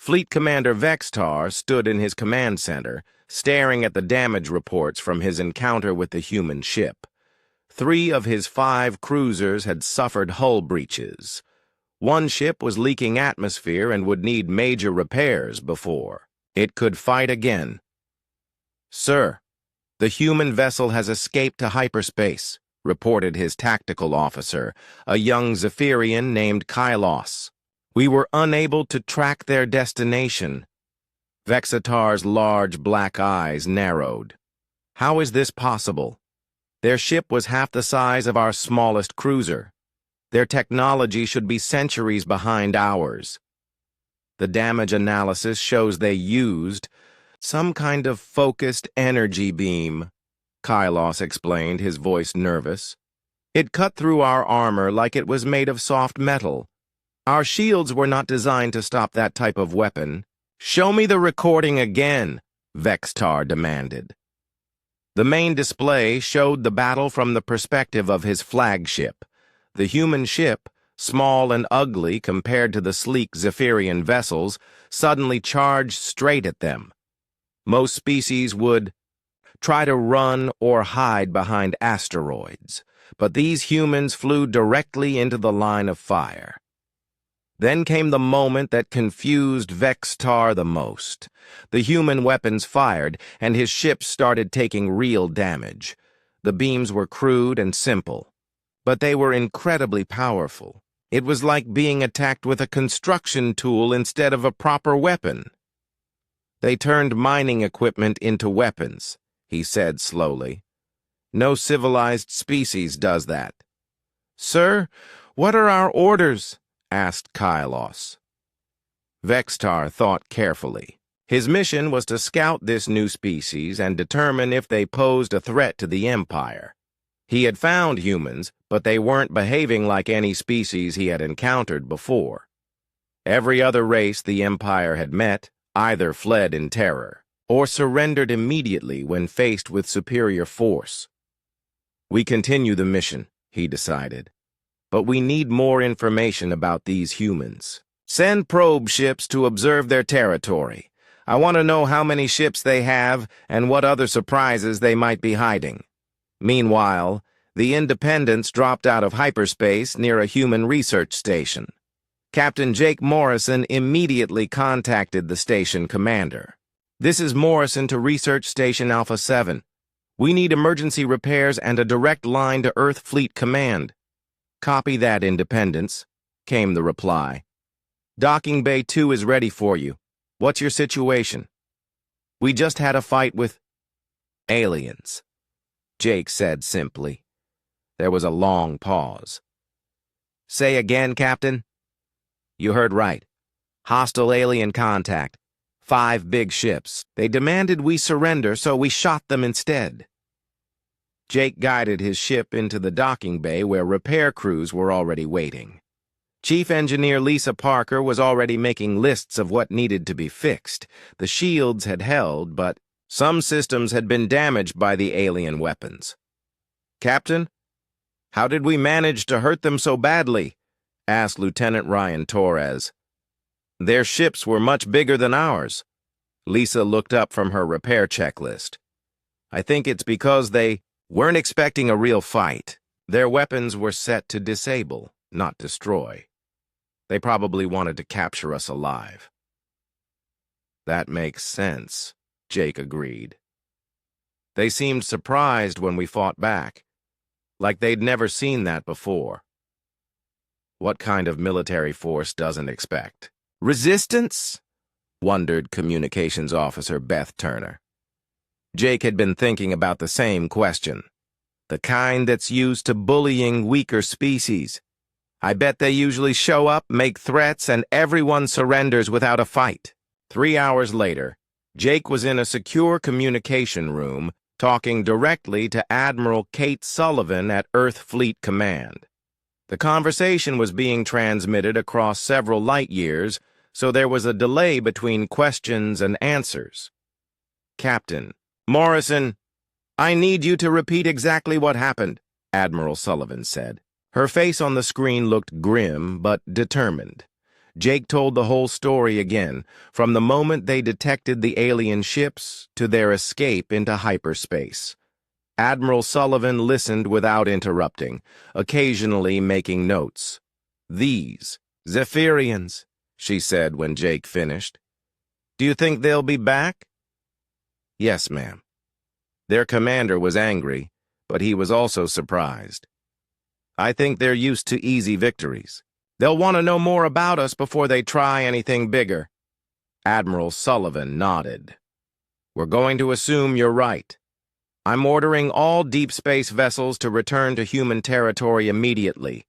Fleet Commander Vextar stood in his command center, staring at the damage reports from his encounter with the human ship. 3 of his 5 cruisers had suffered hull breaches. One ship was leaking atmosphere and would need major repairs before it could fight again. "Sir, the human vessel has escaped to hyperspace," reported his tactical officer, a young Zephyrian named Kylos. "We were unable to track their destination." Vexatar's large black eyes narrowed. "How is this possible? Their ship was half the size of our smallest cruiser. Their technology should be centuries behind ours. The damage analysis shows they used some kind of focused energy beam," Kylos explained, his voice nervous. "It cut through our armor like it was made of soft metal. Our shields were not designed to stop that type of weapon." "Show me the recording again," Vextar demanded. The main display showed the battle from the perspective of his flagship. The human ship, small and ugly compared to the sleek Zephyrian vessels, suddenly charged straight at them. Most species would try to run or hide behind asteroids, but these humans flew directly into the line of fire. Then came the moment that confused Vextar the most. The human weapons fired, and his ship started taking real damage. The beams were crude and simple, but they were incredibly powerful. It was like being attacked with a construction tool instead of a proper weapon. "They turned mining equipment into weapons," he said slowly. "No civilized species does that." "Sir, what are our orders?" asked Kylos. Vextar thought carefully. His mission was to scout this new species and determine if they posed a threat to the Empire. He had found humans, but they weren't behaving like any species he had encountered before. Every other race the Empire had met either fled in terror or surrendered immediately when faced with superior force. "We continue the mission," he decided. "But we need more information about these humans. Send probe ships to observe their territory. I want to know how many ships they have and what other surprises they might be hiding." Meanwhile, the Independence dropped out of hyperspace near a human research station. Captain Jake Morrison immediately contacted the station commander. "This is Morrison to Research Station Alpha 7. We need emergency repairs and a direct line to Earth Fleet Command." "Copy that, Independence," came the reply. "Docking Bay 2 is ready for you. What's your situation?" "We just had a fight with aliens," Jake said simply. There was a long pause. "Say again, Captain?" "You heard right. Hostile alien contact. 5 big ships. They demanded we surrender, so we shot them instead." Jake guided his ship into the docking bay where repair crews were already waiting. Chief Engineer Lisa Parker was already making lists of what needed to be fixed. The shields had held, but some systems had been damaged by the alien weapons. "Captain, how did we manage to hurt them so badly?" asked Lieutenant Ryan Torres. "Their ships were much bigger than ours." Lisa looked up from her repair checklist. "I think it's because they weren't expecting a real fight. Their weapons were set to disable, not destroy. They probably wanted to capture us alive." "That makes sense," Jake agreed. "They seemed surprised when we fought back, like they'd never seen that before." "What kind of military force doesn't expect resistance?" wondered Communications Officer Beth Turner. Jake had been thinking about the same question. "The kind that's used to bullying weaker species. I bet they usually show up, make threats, and everyone surrenders without a fight." 3 hours later, Jake was in a secure communication room talking directly to Admiral Kate Sullivan at Earth Fleet Command. The conversation was being transmitted across several light years, so there was a delay between questions and answers. "Captain, Morrison, I need you to repeat exactly what happened," Admiral Sullivan said. Her face on the screen looked grim but determined. Jake told the whole story again, from the moment they detected the alien ships to their escape into hyperspace. Admiral Sullivan listened without interrupting, occasionally making notes. "These Zephyrians," she said when Jake finished. "Do you think they'll be back?" "Yes, ma'am." Their commander was angry, but he was also surprised. "I think they're used to easy victories. They'll want to know more about us before they try anything bigger." Admiral Sullivan nodded. "We're going to assume you're right. I'm ordering all deep space vessels to return to human territory immediately.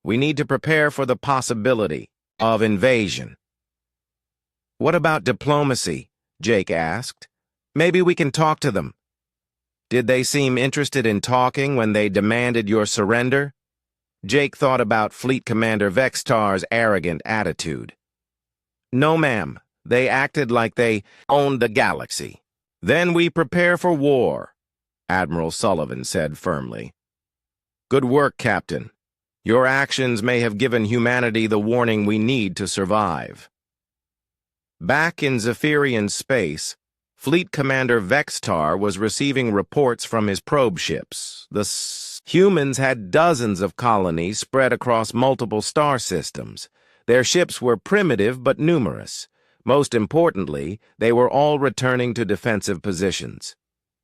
We need to prepare for the possibility of invasion." "What about diplomacy?" Jake asked. "Maybe we can talk to them." "Did they seem interested in talking when they demanded your surrender?" Jake thought about Fleet Commander Vextar's arrogant attitude. "No, ma'am. They acted like they owned the galaxy." "Then we prepare for war," Admiral Sullivan said firmly. "Good work, Captain. Your actions may have given humanity the warning we need to survive." Back in Zephyrian space, Fleet Commander Vextar was receiving reports from his probe ships. The humans had dozens of colonies spread across multiple star systems. Their ships were primitive but numerous. Most importantly, they were all returning to defensive positions.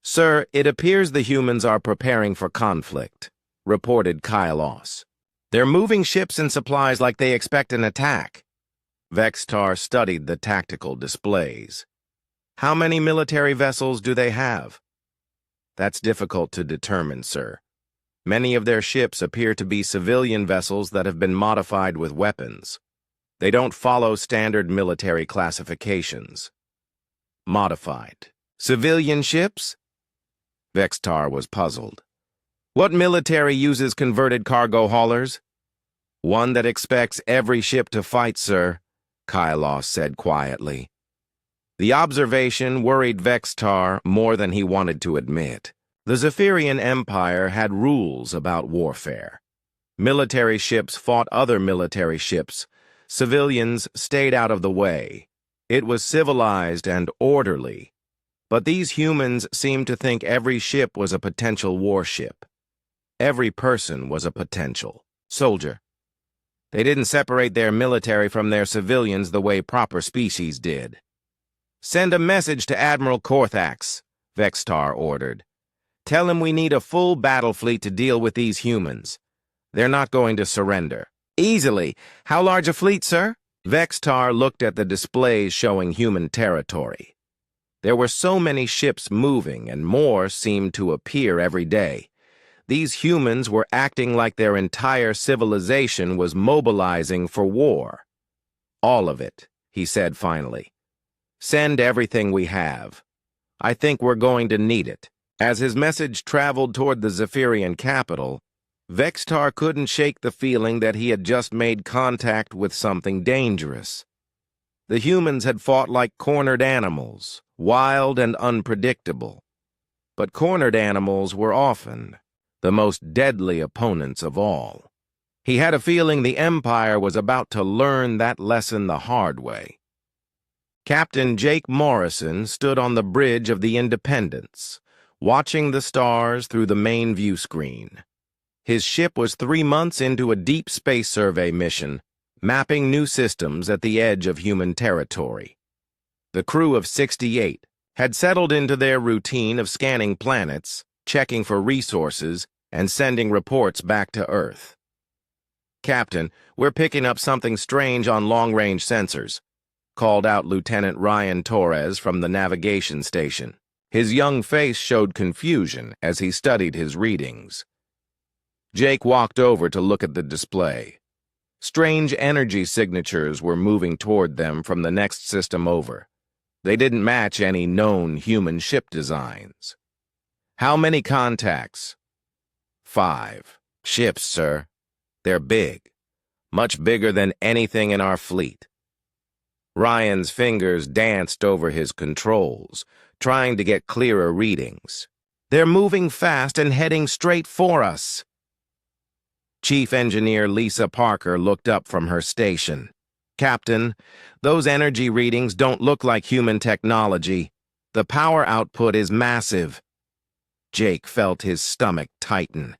"Sir, it appears the humans are preparing for conflict," reported Kylos. "They're moving ships and supplies like they expect an attack." Vextar studied the tactical displays. "How many military vessels do they have?" "That's difficult to determine, sir. Many of their ships appear to be civilian vessels that have been modified with weapons. They don't follow standard military classifications." "Modified civilian ships?" Vextar was puzzled. "What military uses converted cargo haulers?" "One that expects every ship to fight, sir," Kylos said quietly. The observation worried Vextar more than he wanted to admit. The Zephyrian Empire had rules about warfare. Military ships fought other military ships. Civilians stayed out of the way. It was civilized and orderly. But these humans seemed to think every ship was a potential warship. Every person was a potential soldier. They didn't separate their military from their civilians the way proper species did. "Send a message to Admiral Korthax," Vextar ordered. "Tell him we need a full battle fleet to deal with these humans. They're not going to surrender." "Easily. How large a fleet, sir?" Vextar looked at the displays showing human territory. There were so many ships moving, and more seemed to appear every day. These humans were acting like their entire civilization was mobilizing for war. "All of it," he said finally. "Send everything we have. I think we're going to need it." As his message traveled toward the Zephyrian capital, Vextar couldn't shake the feeling that he had just made contact with something dangerous. The humans had fought like cornered animals, wild and unpredictable. But cornered animals were often the most deadly opponents of all. He had a feeling the Empire was about to learn that lesson the hard way. Captain Jake Morrison stood on the bridge of the Independence, watching the stars through the main view screen. His ship was 3 months into a deep space survey mission, mapping new systems at the edge of human territory. The crew of 68 had settled into their routine of scanning planets, checking for resources, and sending reports back to Earth. "Captain, we're picking up something strange on long-range sensors," called out Lieutenant Ryan Torres from the navigation station. His young face showed confusion as he studied his readings. Jake walked over to look at the display. Strange energy signatures were moving toward them from the next system over. They didn't match any known human ship designs. "How many contacts?" 5 ships, sir. They're big. Much bigger than anything in our fleet." Ryan's fingers danced over his controls, trying to get clearer readings. "They're moving fast and heading straight for us." Chief Engineer Lisa Parker looked up from her station. Captain, those energy readings don't look like human technology. The power output is massive. Jake felt his stomach tighten.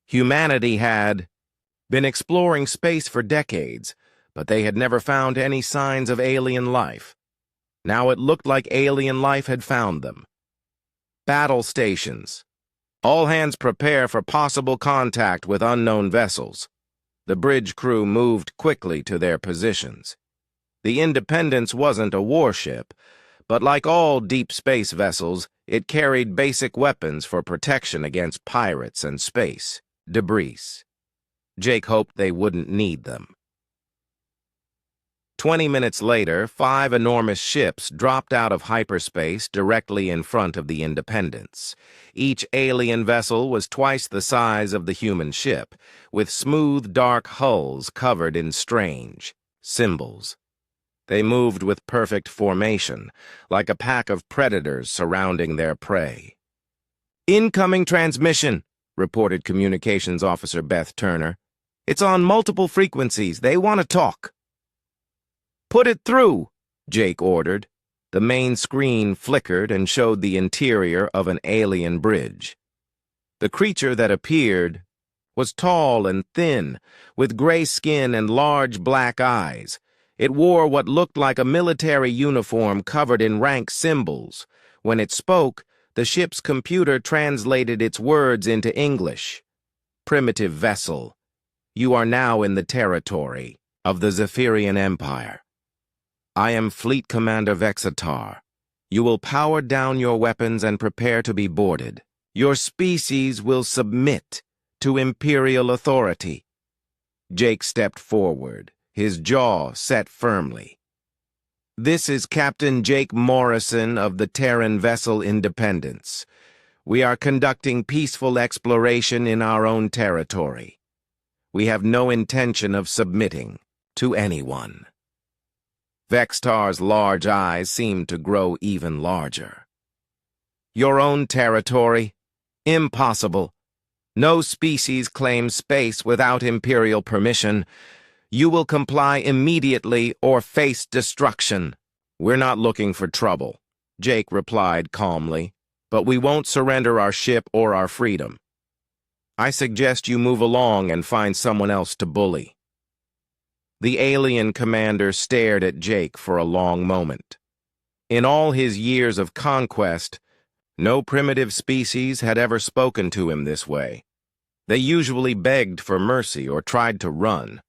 Humanity had been exploring space for decades, but they had never found any signs of alien life. Now it looked like alien life had found them. Battle stations. All hands prepare for possible contact with unknown vessels. The bridge crew moved quickly to their positions. The Independence wasn't a warship, but like all deep space vessels, it carried basic weapons for protection against pirates and space debris. Jake hoped they wouldn't need them. 20 minutes later, 5 enormous ships dropped out of hyperspace directly in front of the Independence. Each alien vessel was twice the size of the human ship, with smooth, dark hulls covered in strange symbols. They moved with perfect formation, like a pack of predators surrounding their prey. "Incoming transmission," reported Communications Officer Beth Turner. "It's on multiple frequencies. They want to talk." "Put it through," Jake ordered. The main screen flickered and showed the interior of an alien bridge. The creature that appeared was tall and thin, with gray skin and large black eyes. It wore what looked like a military uniform covered in rank symbols. When it spoke, the ship's computer translated its words into English. "Primitive vessel, you are now in the territory of the Zephyrian Empire. I am Fleet Commander Vexatar. You will power down your weapons and prepare to be boarded. Your species will submit to Imperial authority." Jake stepped forward, his jaw set firmly. "This is Captain Jake Morrison of the Terran vessel Independence. We are conducting peaceful exploration in our own territory. We have no intention of submitting to anyone." Vextar's large eyes seemed to grow even larger. "Your own territory? Impossible. No species claims space without Imperial permission. You will comply immediately or face destruction." "We're not looking for trouble," Jake replied calmly, "but we won't surrender our ship or our freedom. I suggest you move along and find someone else to bully." The alien commander stared at Jake for a long moment. In all his years of conquest, no primitive species had ever spoken to him this way. They usually begged for mercy or tried to run.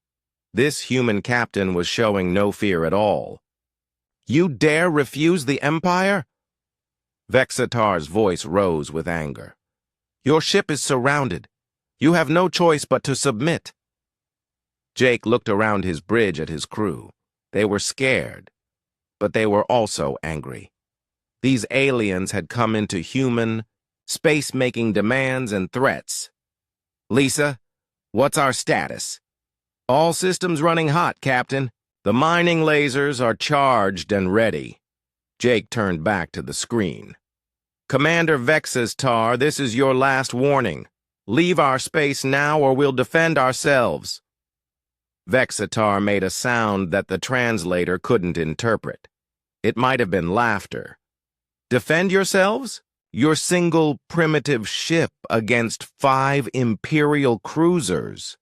This human captain was showing no fear at all. "You dare refuse the Empire?" Vexatar's voice rose with anger. "Your ship is surrounded. You have no choice but to submit." Jake looked around his bridge at his crew. They were scared, but they were also angry. These aliens had come into human, space-making demands and threats. "Lisa, what's our status?" "All systems running hot, Captain. The mining lasers are charged and ready." Jake turned back to the screen. "Commander Vexatar, this is your last warning. Leave our space now or we'll defend ourselves." Vexatar made a sound that the translator couldn't interpret. It might have been laughter. "Defend yourselves? Your single primitive ship against 5 Imperial cruisers.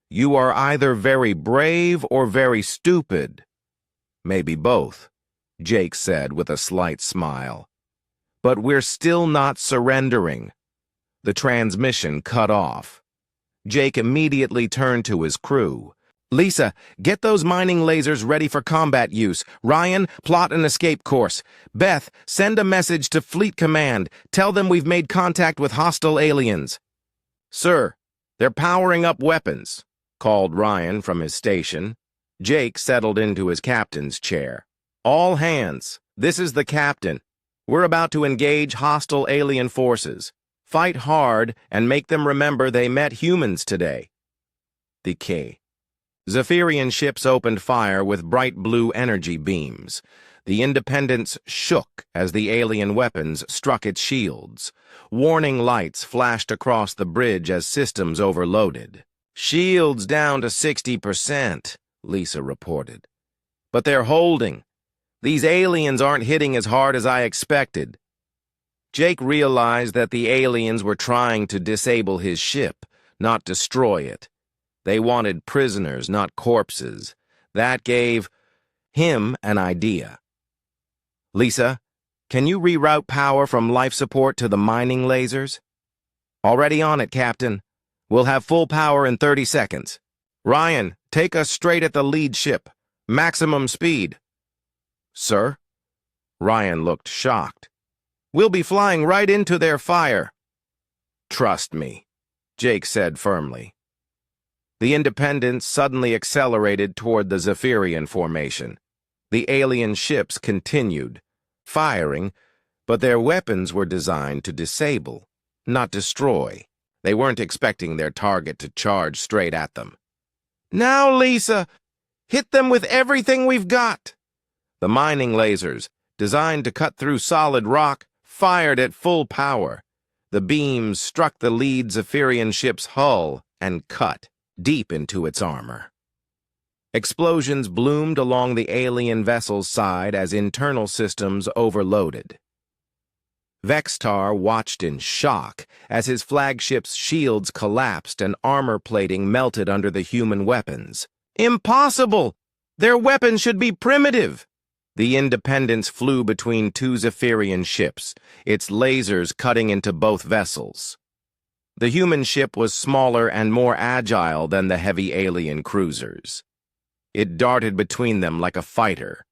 You are either very brave or very stupid." "Maybe both," Jake said with a slight smile. "But we're still not surrendering." The transmission cut off. Jake immediately turned to his crew. "Lisa, get those mining lasers ready for combat use. Ryan, plot an escape course. Beth, send a message to Fleet Command. Tell them we've made contact with hostile aliens." "Sir, they're powering up weapons," called Ryan from his station. Jake settled into his captain's chair. "All hands, this is the captain. We're about to engage hostile alien forces. Fight hard and make them remember they met humans today." The key. Zephyrian ships opened fire with bright blue energy beams. The Independence shook as the alien weapons struck its shields. Warning lights flashed across the bridge as systems overloaded. "Shields down to 60%, Lisa reported. But they're holding. These aliens aren't hitting as hard as I expected. Jake realized that the aliens were trying to disable his ship, not destroy it. They wanted prisoners, not corpses. That gave him an idea. Lisa, can you reroute power from life support to the mining lasers? Already on it, Captain. We'll have full power in 30 seconds. Ryan, take us straight at the lead ship. Maximum speed. Sir? Ryan looked shocked. We'll be flying right into their fire. Trust me, Jake said firmly. The Independence suddenly accelerated toward the Zephyrian formation. The alien ships continued, firing, but their weapons were designed to disable, not destroy. They weren't expecting their target to charge straight at them. Now, Lisa, hit them with everything we've got. The mining lasers, designed to cut through solid rock, fired at full power. The beams struck the lead Zephyrian ship's hull and cut deep into its armor. Explosions bloomed along the alien vessel's side as internal systems overloaded. Vextar watched in shock as his flagship's shields collapsed and armor plating melted under the human weapons. Impossible! Their weapons should be primitive! The Independence flew between two Zephyrian ships, its lasers cutting into both vessels. The human ship was smaller and more agile than the heavy alien cruisers. It darted between them like a fighter.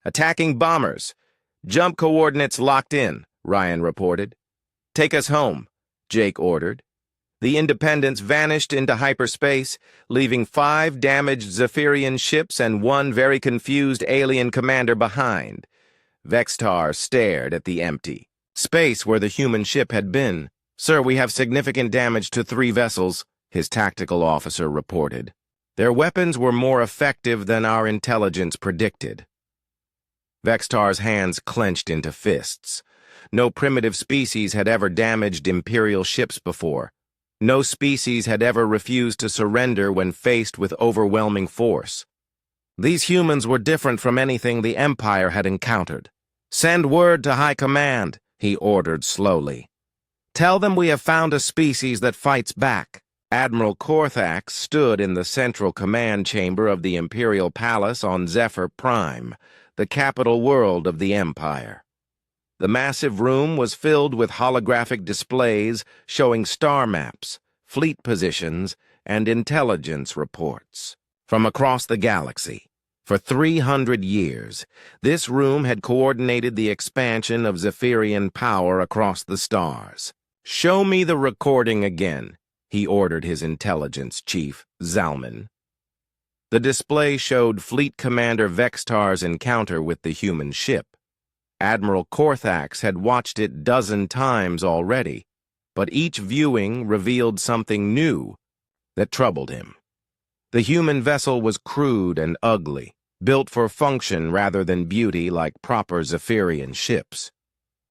Attacking bombers. Jump coordinates locked in, Ryan reported. Take us home, Jake ordered. The Independence vanished into hyperspace, leaving 5 damaged Zephyrian ships and 1 very confused alien commander behind. Vextar stared at the empty space where the human ship had been. Sir, we have significant damage to 3 vessels, his tactical officer reported. Their weapons were more effective than our intelligence predicted. Vextar's hands clenched into fists. No primitive species had ever damaged Imperial ships before. No species had ever refused to surrender when faced with overwhelming force. These humans were different from anything the Empire had encountered. Send word to High Command, he ordered slowly. Tell them we have found a species that fights back. Admiral Korthax stood in the central command chamber of the Imperial Palace on Zephyr Prime, the capital world of the Empire. The massive room was filled with holographic displays showing star maps, fleet positions, and intelligence reports from across the galaxy. For 300 years, this room had coordinated the expansion of Zephyrian power across the stars. Show me the recording again, he ordered his intelligence chief, Zalman. The display showed Fleet Commander Vextar's encounter with the human ship. Admiral Korthax had watched it 12 times already, but each viewing revealed something new that troubled him. The human vessel was crude and ugly, built for function rather than beauty like proper Zephyrian ships.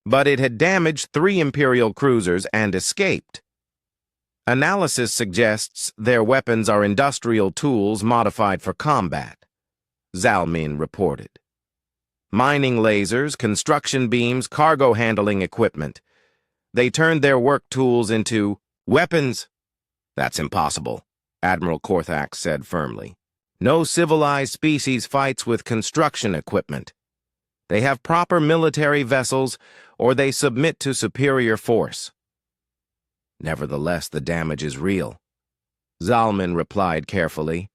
But it had damaged 3 Imperial cruisers and escaped. Analysis suggests their weapons are industrial tools modified for combat, Zalmin reported. Mining lasers, construction beams, cargo handling equipment. They turned their work tools into weapons. That's impossible, Admiral Korthax said firmly. No civilized species fights with construction equipment. They have proper military vessels, or they submit to superior force. Nevertheless, the damage is real. Zalman replied carefully.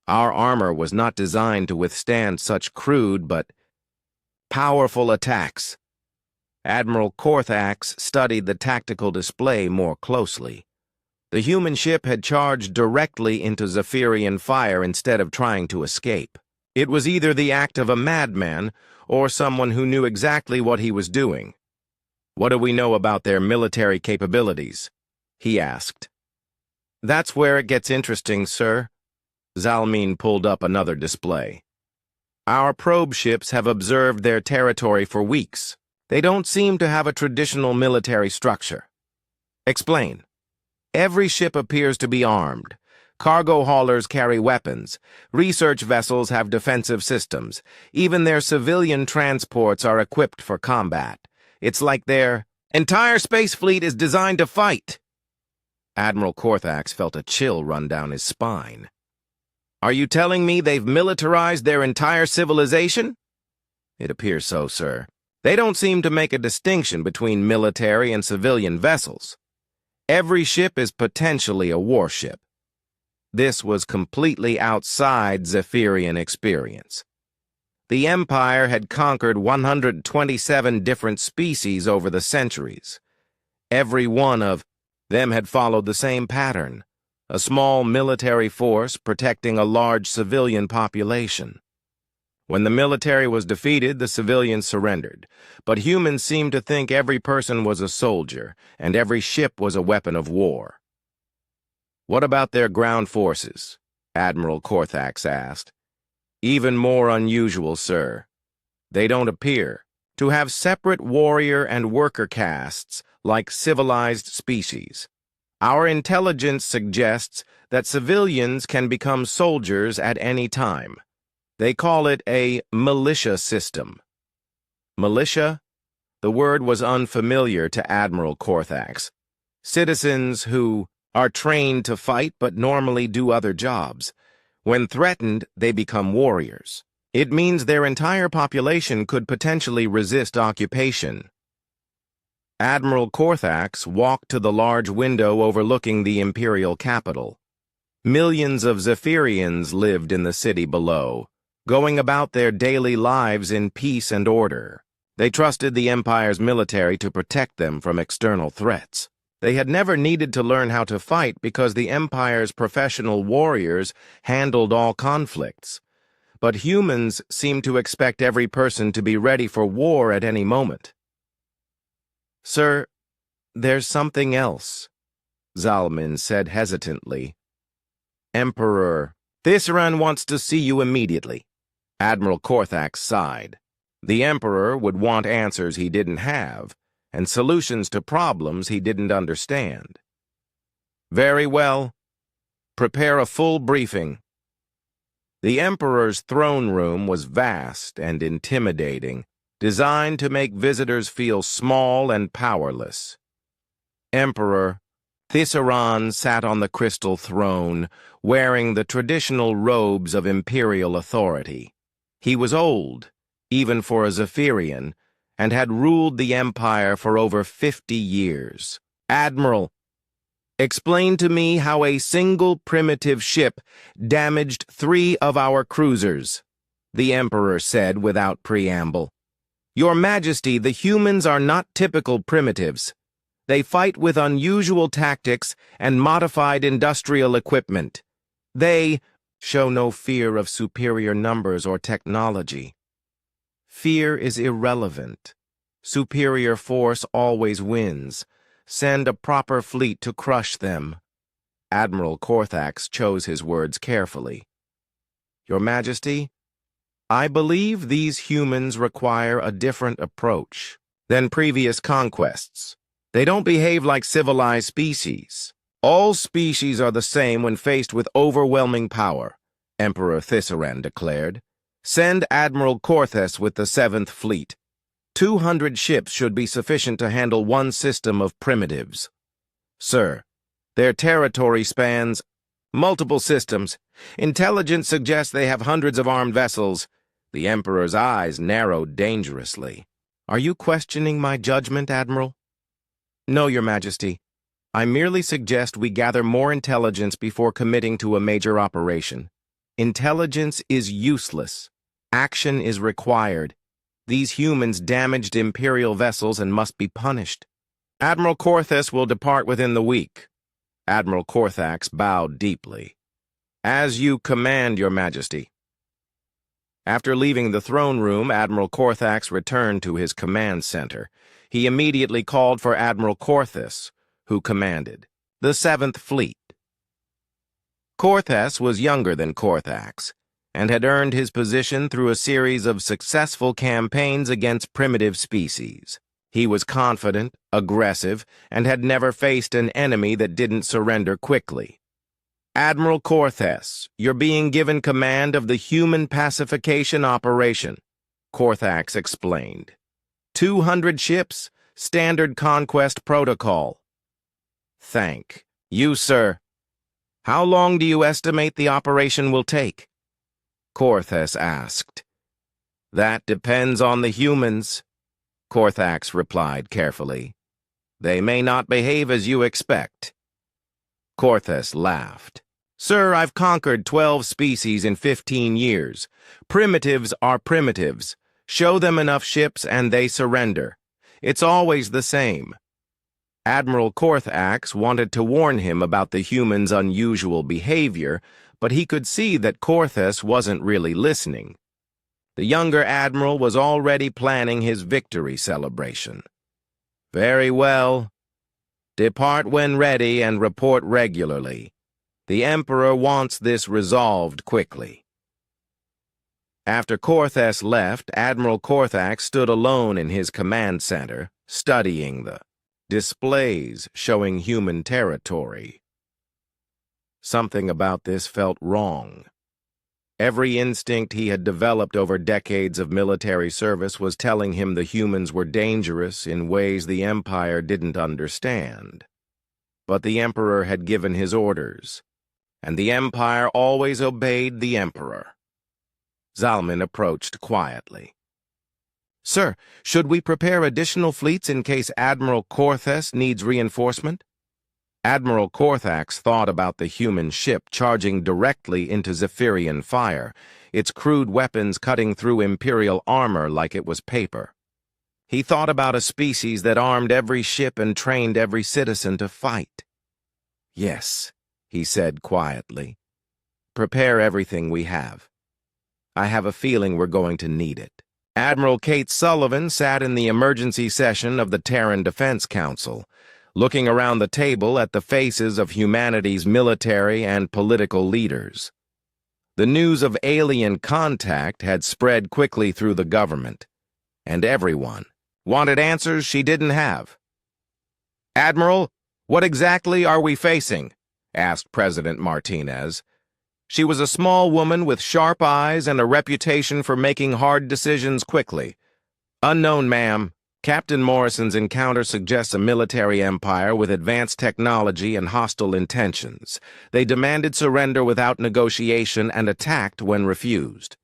Our armor was not designed to withstand such crude but powerful attacks. Admiral Korthax studied the tactical display more closely. The human ship had charged directly into Zephyrian fire instead of trying to escape. It was either the act of a madman or someone who knew exactly what he was doing. What do we know about their military capabilities? He asked. That's where it gets interesting, sir. Zalmin pulled up another display. Our probe ships have observed their territory for weeks. They don't seem to have a traditional military structure. Explain. Every ship appears to be armed. Cargo haulers carry weapons. Research vessels have defensive systems. Even their civilian transports are equipped for combat. It's like their entire space fleet is designed to fight. Admiral Korthax felt a chill run down his spine. Are you telling me they've militarized their entire civilization? It appears so, sir. They don't seem to make a distinction between military and civilian vessels. Every ship is potentially a warship. This was completely outside Zephyrian experience. The Empire had conquered 127 different species over the centuries. Every one of them had followed the same pattern, a small military force protecting a large civilian population. When the military was defeated, the civilians surrendered, but humans seemed to think every person was a soldier, and every ship was a weapon of war. What about their ground forces? Admiral Korthax asked. Even more unusual, sir. They don't appear to have separate warrior and worker castes like civilized species. Our intelligence suggests that civilians can become soldiers at any time. They call it a militia system. Militia? The word was unfamiliar to Admiral Korthax. Citizens who are trained to fight but normally do other jobs. When threatened, they become warriors. It means their entire population could potentially resist occupation. Admiral Korthax walked to the large window overlooking the Imperial capital. Millions of Zephyrians lived in the city below, going about their daily lives in peace and order. They trusted the Empire's military to protect them from external threats. They had never needed to learn how to fight because the Empire's professional warriors handled all conflicts. But humans seemed to expect every person to be ready for war at any moment. Sir, there's something else, Zalmin said hesitantly. Emperor Thisran wants to see you immediately. Admiral Korthax sighed. The Emperor would want answers he didn't have, and solutions to problems he didn't understand. Very well. Prepare a full briefing. The Emperor's throne room was vast and intimidating, designed to make visitors feel small and powerless. Emperor Thisran sat on the crystal throne, wearing the traditional robes of imperial authority. He was old, even for a Zephyrian, and had ruled the Empire for over 50 years. Admiral, explain to me how a single primitive ship damaged 3 of our cruisers, the Emperor said without preamble. Your Majesty, the humans are not typical primitives. They fight with unusual tactics and modified industrial equipment. They show no fear of superior numbers or technology. Fear is irrelevant. Superior force always wins. Send a proper fleet to crush them. Admiral Korthax chose his words carefully. Your Majesty, I believe these humans require a different approach than previous conquests. They don't behave like civilized species. All species are the same when faced with overwhelming power, Emperor Thisran declared. Send Admiral Korthax with the 7th Fleet. 200 ships should be sufficient to handle one system of primitives. Sir, their territory spans multiple systems. Intelligence suggests they have hundreds of armed vessels. The Emperor's eyes narrowed dangerously. Are you questioning my judgment, Admiral? No, Your Majesty. I merely suggest we gather more intelligence before committing to a major operation. Intelligence is useless. Action is required. These humans damaged Imperial vessels and must be punished. Admiral Korthax will depart within the week. Admiral Korthax bowed deeply. As you command, Your Majesty. After leaving the throne room, Admiral Korthax returned to his command center. He immediately called for Admiral Korthax, who commanded the 7th Fleet. Korthax was younger than Korthax, and had earned his position through a series of successful campaigns against primitive species. He was confident, aggressive, and had never faced an enemy that didn't surrender quickly. Admiral Corthes, you're being given command of the human pacification operation, Corthax explained. 200 ships, standard conquest protocol. Thank you, sir. How long do you estimate the operation will take? Corthes asked. That depends on the humans, Corthax replied carefully. They may not behave as you expect. Corthes laughed. Sir, I've conquered 12 species in 15 years. Primitives are primitives. Show them enough ships and they surrender. It's always the same. Admiral Corthax wanted to warn him about the humans' unusual behavior, but he could see that Corthes wasn't really listening. The younger admiral was already planning his victory celebration. Very well. Depart when ready and report regularly. The Emperor wants this resolved quickly. After Corthes left, Admiral Corthax stood alone in his command center, studying the displays showing human territory. Something about this felt wrong. Every instinct he had developed over decades of military service was telling him the humans were dangerous in ways the Empire didn't understand. But the Emperor had given his orders, and the Empire always obeyed the Emperor. Zalman approached quietly. Sir, should we prepare additional fleets in case Admiral Corthes needs reinforcement? Admiral Corthax thought about the human ship charging directly into Zephyrian fire, its crude weapons cutting through Imperial armor like it was paper. He thought about a species that armed every ship and trained every citizen to fight. Yes, he said quietly. Prepare everything we have. I have a feeling we're going to need it. Admiral Kate Sullivan sat in the emergency session of the Terran Defense Council, looking around the table at the faces of humanity's military and political leaders. The news of alien contact had spread quickly through the government, and everyone wanted answers she didn't have. Admiral, what exactly are we facing? Asked President Martinez. She was a small woman with sharp eyes and a reputation for making hard decisions quickly. Unknown, ma'am. Captain Morrison's encounter suggests a military empire with advanced technology and hostile intentions. They demanded surrender without negotiation and attacked when refused.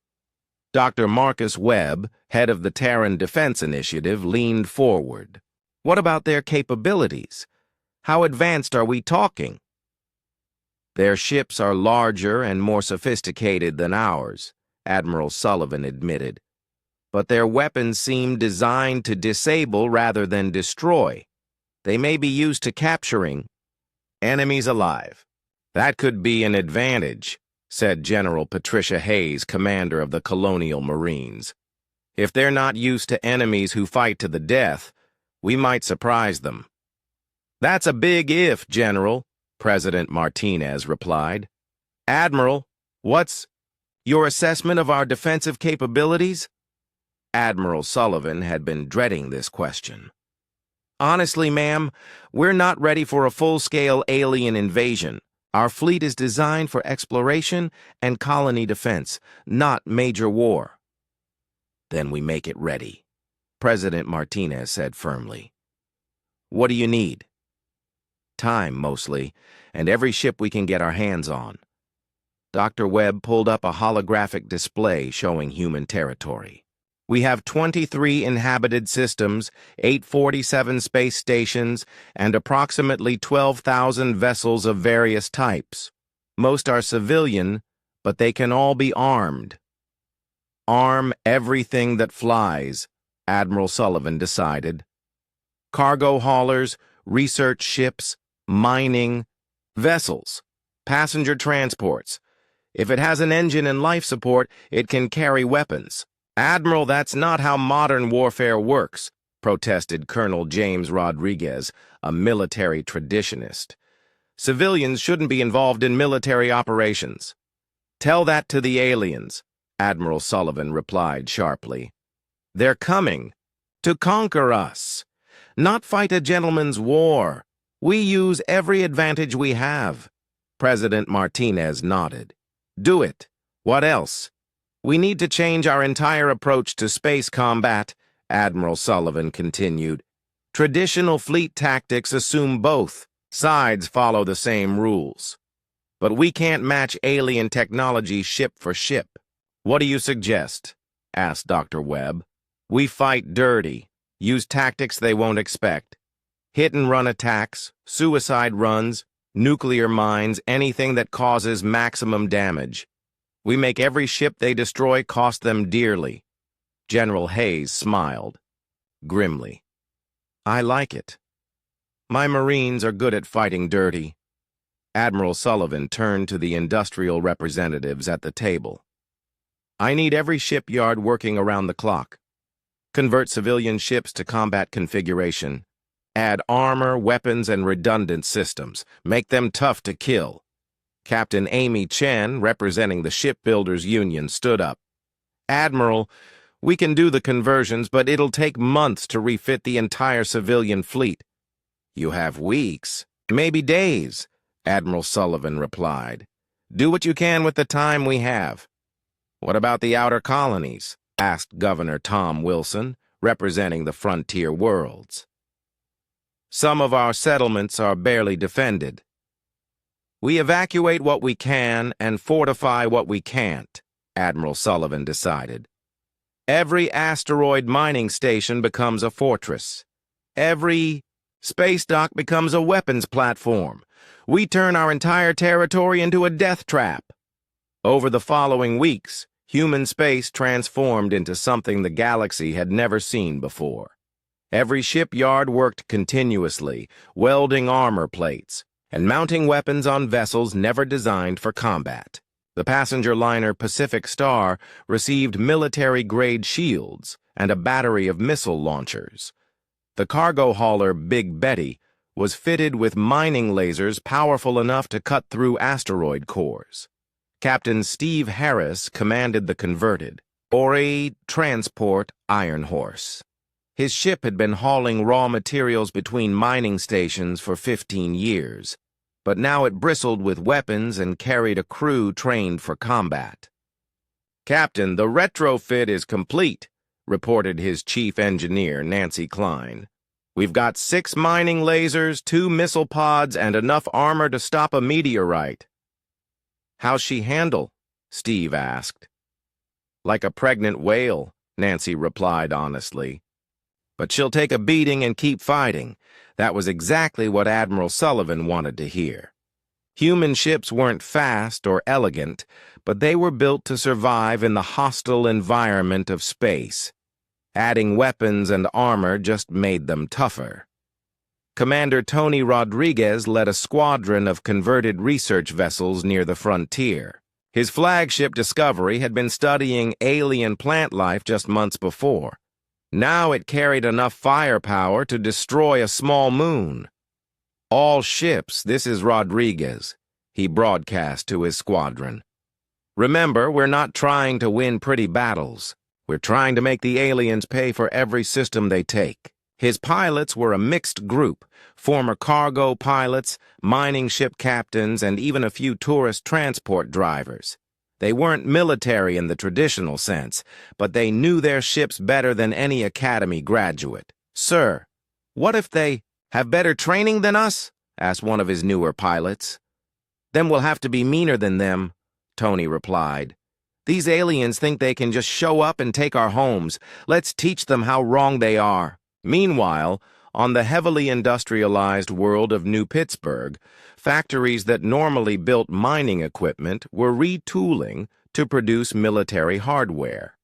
Dr. Marcus Webb, head of the Terran Defense Initiative, leaned forward. What about their capabilities? How advanced are we talking? Their ships are larger and more sophisticated than ours, Admiral Sullivan admitted. But their weapons seem designed to disable rather than destroy. They may be used to capturing enemies alive. That could be an advantage, said General Patricia Hayes, commander of the Colonial Marines. If they're not used to enemies who fight to the death, we might surprise them. That's a big if, General, President Martinez replied. Admiral, what's your assessment of our defensive capabilities? Admiral Sullivan had been dreading this question. Honestly, ma'am, we're not ready for a full-scale alien invasion. Our fleet is designed for exploration and colony defense, not major war. Then we make it ready, President Martinez said firmly. What do you need? Time, mostly, and every ship we can get our hands on. Dr. Webb pulled up a holographic display showing human territory. We have 23 inhabited systems, 847 space stations, and approximately 12,000 vessels of various types. Most are civilian, but they can all be armed. Arm everything that flies, Admiral Sullivan decided. Cargo haulers, research ships, mining, vessels, passenger transports. If it has an engine and life support, it can carry weapons. Admiral, that's not how modern warfare works, protested Colonel James Rodriguez, a military traditionist. Civilians shouldn't be involved in military operations. Tell that to the aliens, Admiral Sullivan replied sharply. They're coming to conquer us, not fight a gentleman's war. We use every advantage we have. President Martinez nodded. Do it. What else? We need to change our entire approach to space combat, Admiral Sullivan continued. Traditional fleet tactics assume both sides follow the same rules. But we can't match alien technology ship for ship. What do you suggest? Asked Dr. Webb. We fight dirty, use tactics they won't expect. Hit-and-run attacks, suicide runs, nuclear mines, anything that causes maximum damage. We make every ship they destroy cost them dearly. General Hayes smiled grimly. I like it. My Marines are good at fighting dirty. Admiral Sullivan turned to the industrial representatives at the table. I need every shipyard working around the clock. Convert civilian ships to combat configuration. Add armor, weapons, and redundant systems. Make them tough to kill. Captain Amy Chen, representing the Shipbuilders Union, stood up. Admiral, we can do the conversions, but it'll take months to refit the entire civilian fleet. You have weeks, maybe days, Admiral Sullivan replied. Do what you can with the time we have. What about the outer colonies? Asked Governor Tom Wilson, representing the frontier worlds. Some of our settlements are barely defended. We evacuate what we can and fortify what we can't, Admiral Sullivan decided. Every asteroid mining station becomes a fortress. Every space dock becomes a weapons platform. We turn our entire territory into a death trap. Over the following weeks, human space transformed into something the galaxy had never seen before. Every shipyard worked continuously, welding armor plates and mounting weapons on vessels never designed for combat. The passenger liner Pacific Star received military-grade shields and a battery of missile launchers. The cargo hauler Big Betty was fitted with mining lasers powerful enough to cut through asteroid cores. Captain Steve Harris commanded the converted, Ori Transport Iron Horse. His ship had been hauling raw materials between mining stations for 15 years, but now it bristled with weapons and carried a crew trained for combat. Captain, the retrofit is complete, reported his chief engineer, Nancy Klein. We've got 6 mining lasers, 2 missile pods, and enough armor to stop a meteorite. How's she handle? Steve asked. Like a pregnant whale, Nancy replied honestly. But she'll take a beating and keep fighting. That was exactly what Admiral Sullivan wanted to hear. Human ships weren't fast or elegant, but they were built to survive in the hostile environment of space. Adding weapons and armor just made them tougher. Commander Tony Rodriguez led a squadron of converted research vessels near the frontier. His flagship Discovery had been studying alien plant life just months before. Now it carried enough firepower to destroy a small moon. All ships, this is Rodriguez, he broadcast to his squadron. Remember, we're not trying to win pretty battles. We're trying to make the aliens pay for every system they take. His pilots were a mixed group, former cargo pilots, mining ship captains, and even a few tourist transport drivers. They weren't military in the traditional sense, but they knew their ships better than any academy graduate. Sir, what if they have better training than us? Asked one of his newer pilots. Then we'll have to be meaner than them, Tony replied. These aliens think they can just show up and take our homes. Let's teach them how wrong they are. Meanwhile, on the heavily industrialized world of New Pittsburgh, factories that normally built mining equipment were retooling to produce military hardware.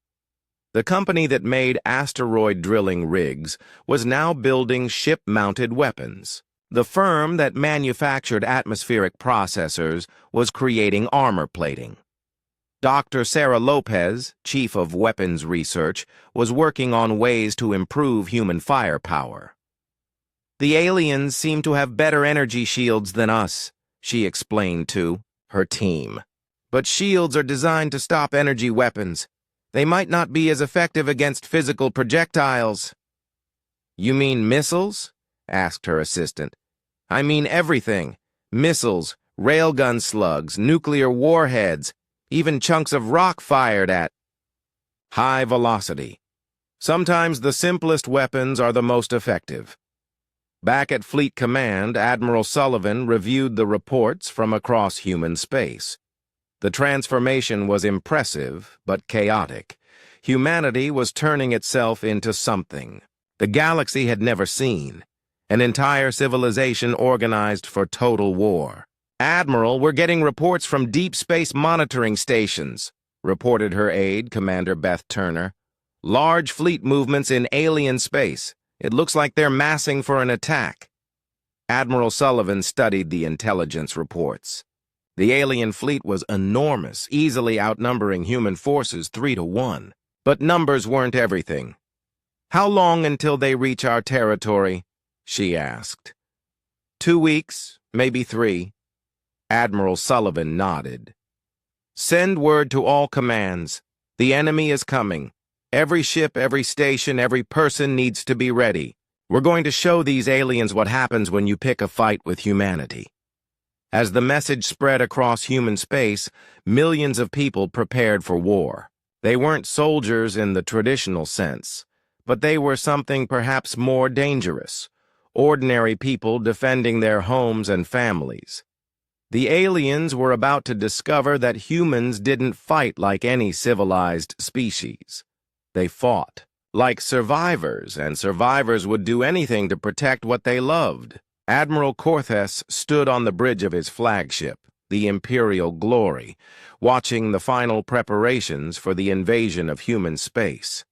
The company that made asteroid drilling rigs was now building ship-mounted weapons. The firm that manufactured atmospheric processors was creating armor plating. Dr. Sarah Lopez, chief of weapons research, was working on ways to improve human firepower. The aliens seem to have better energy shields than us, she explained to her team. But shields are designed to stop energy weapons. They might not be as effective against physical projectiles. You mean missiles? Asked her assistant. I mean everything. Missiles, Railgun slugs, nuclear warheads, even chunks of rock fired at high velocity. Sometimes the simplest weapons are the most effective. Back at Fleet Command, Admiral Sullivan reviewed the reports from across human space. The transformation was impressive, but chaotic. Humanity was turning itself into something the galaxy had never seen, an entire civilization organized for total war. "Admiral, we're getting reports from deep space monitoring stations," reported her aide, Commander Beth Turner. "Large fleet movements in alien space. It looks like they're massing for an attack." Admiral Sullivan studied the intelligence reports. The alien fleet was enormous, easily outnumbering human forces 3-1. But numbers weren't everything. "How long until they reach our territory?" she asked. 2 weeks, maybe 3. Admiral Sullivan nodded. "Send word to all commands. The enemy is coming. Every ship, every station, every person needs to be ready. We're going to show these aliens what happens when you pick a fight with humanity." As the message spread across human space, millions of people prepared for war. They weren't soldiers in the traditional sense, but they were something perhaps more dangerous, ordinary people defending their homes and families. The aliens were about to discover that humans didn't fight like any civilized species. They fought like survivors, and survivors would do anything to protect what they loved. Admiral Corthes stood on the bridge of his flagship, the Imperial Glory, watching the final preparations for the invasion of human space.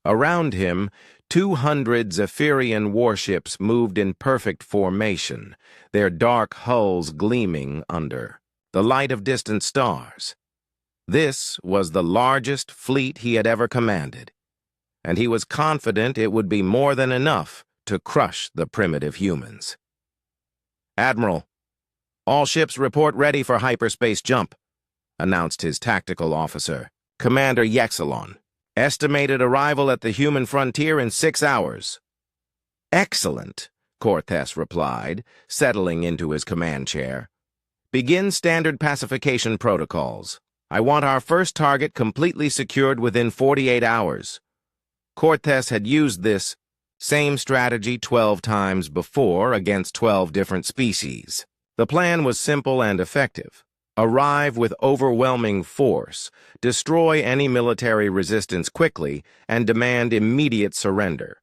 Around him, 200 Zephyrian warships moved in perfect formation, their dark hulls gleaming under the light of distant stars. This was the largest fleet he had ever commanded, and he was confident it would be more than enough to crush the primitive humans. "Admiral, all ships report ready for hyperspace jump," announced his tactical officer, Commander Yexelon. "Estimated arrival at the human frontier in 6 hours." "Excellent," Cortez replied, settling into his command chair. "Begin standard pacification protocols. I want our first target completely secured within 48 hours. Cortez had used this same strategy 12 times before against 12 different species. The plan was simple and effective. Arrive with overwhelming force, destroy any military resistance quickly, and demand immediate surrender.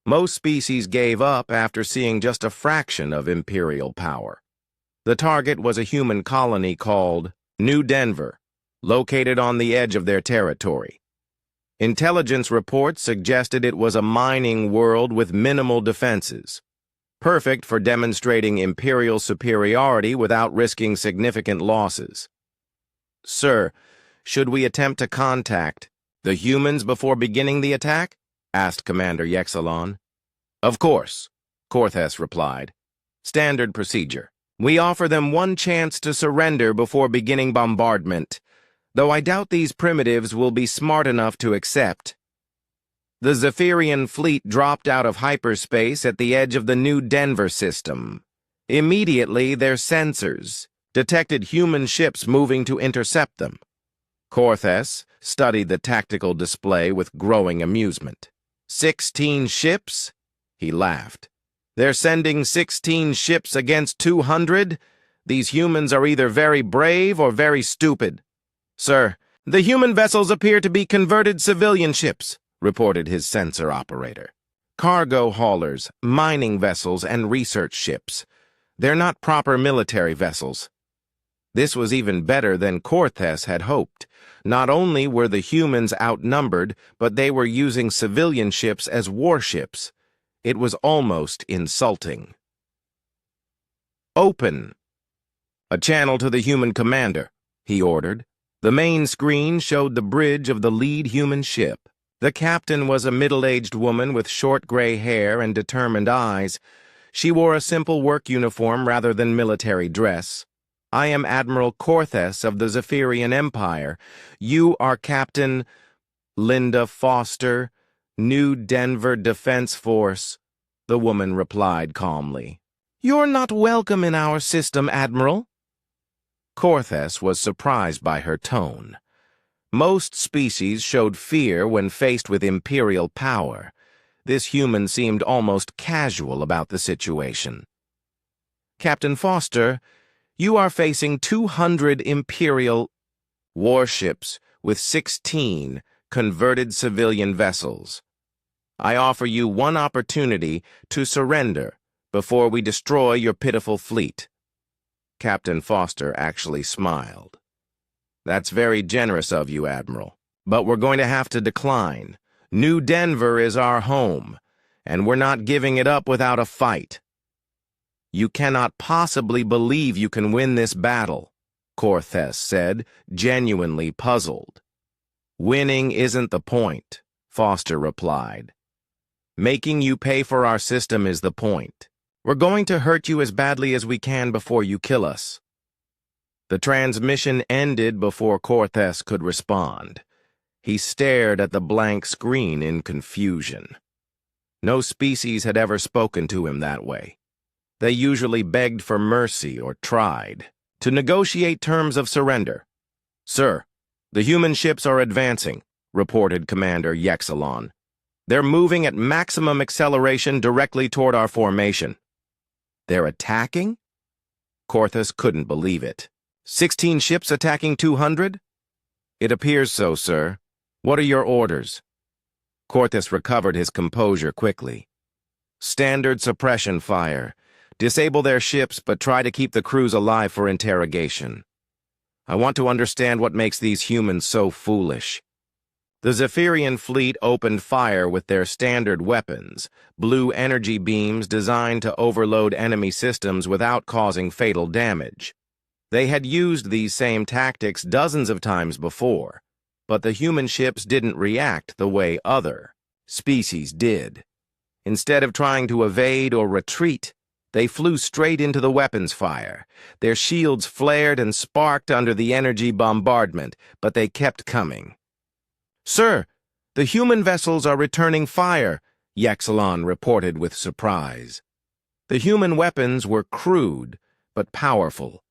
Most species gave up after seeing just a fraction of Imperial power. The target was a human colony called New Denver, located on the edge of their territory. Intelligence reports suggested it was a mining world with minimal defenses, perfect for demonstrating Imperial superiority without risking significant losses. "Sir, should we attempt to contact the humans before beginning the attack?" asked Commander Yexelon. "Of course," Cortez replied. "Standard procedure. We offer them one chance to surrender before beginning bombardment, though I doubt these primitives will be smart enough to accept." The Zephyrian fleet dropped out of hyperspace at the edge of the New Denver system. Immediately, their sensors detected human ships moving to intercept them. Cortez studied the tactical display with growing amusement. 16 ships? He laughed. "They're sending 16 ships against 200? These humans are either very brave or very stupid." "Sir, the human vessels appear to be converted civilian ships," reported his sensor operator. "Cargo haulers, mining vessels, and research ships. They're not proper military vessels." This was even better than Cortez had hoped. Not only were the humans outnumbered, but they were using civilian ships as warships. It was almost insulting. "Open." "A channel to the human commander," he ordered. The main screen showed the bridge of the lead human ship. The captain was a middle-aged woman with short gray hair and determined eyes. She wore a simple work uniform rather than military dress. "I am Admiral Cortez of the Zephyrian Empire. You are Captain Linda Foster, New Denver Defense Force," the woman replied calmly. "You're not welcome in our system, Admiral," Korthes was surprised by her tone. Most species showed fear when faced with imperial power. This human seemed almost casual about the situation. Captain Foster, you are facing 200 imperial warships with 16 converted civilian vessels. I offer you one opportunity to surrender before we destroy your pitiful fleet. Captain Foster actually smiled. That's very generous of you, Admiral, but we're going to have to decline. New Denver is our home, and we're not giving it up without a fight. You cannot possibly believe you can win this battle, Korthes said, genuinely puzzled. Winning isn't the point, Foster replied. Making you pay for our system is the point. We're going to hurt you as badly as we can before you kill us. The transmission ended before Korthes could respond. He stared at the blank screen in confusion. No species had ever spoken to him that way. They usually begged for mercy or tried to negotiate terms of surrender. Sir, the human ships are advancing, reported Commander Yexalon. They're moving at maximum acceleration directly toward our formation. They're attacking? Korthes couldn't believe it. 16 ships attacking 200? It appears so, sir. What are your orders? Korthes recovered his composure quickly. Standard suppression fire. Disable their ships, but try to keep the crews alive for interrogation. I want to understand what makes these humans so foolish. The Zephyrian fleet opened fire with their standard weapons, blue energy beams designed to overload enemy systems without causing fatal damage. They had used these same tactics dozens of times before, but the human ships didn't react the way other species did. Instead of trying to evade or retreat, they flew straight into the weapons fire. Their shields flared and sparked under the energy bombardment, but they kept coming. Sir, the human vessels are returning fire, Yexalon reported with surprise. The human weapons were crude, but powerful.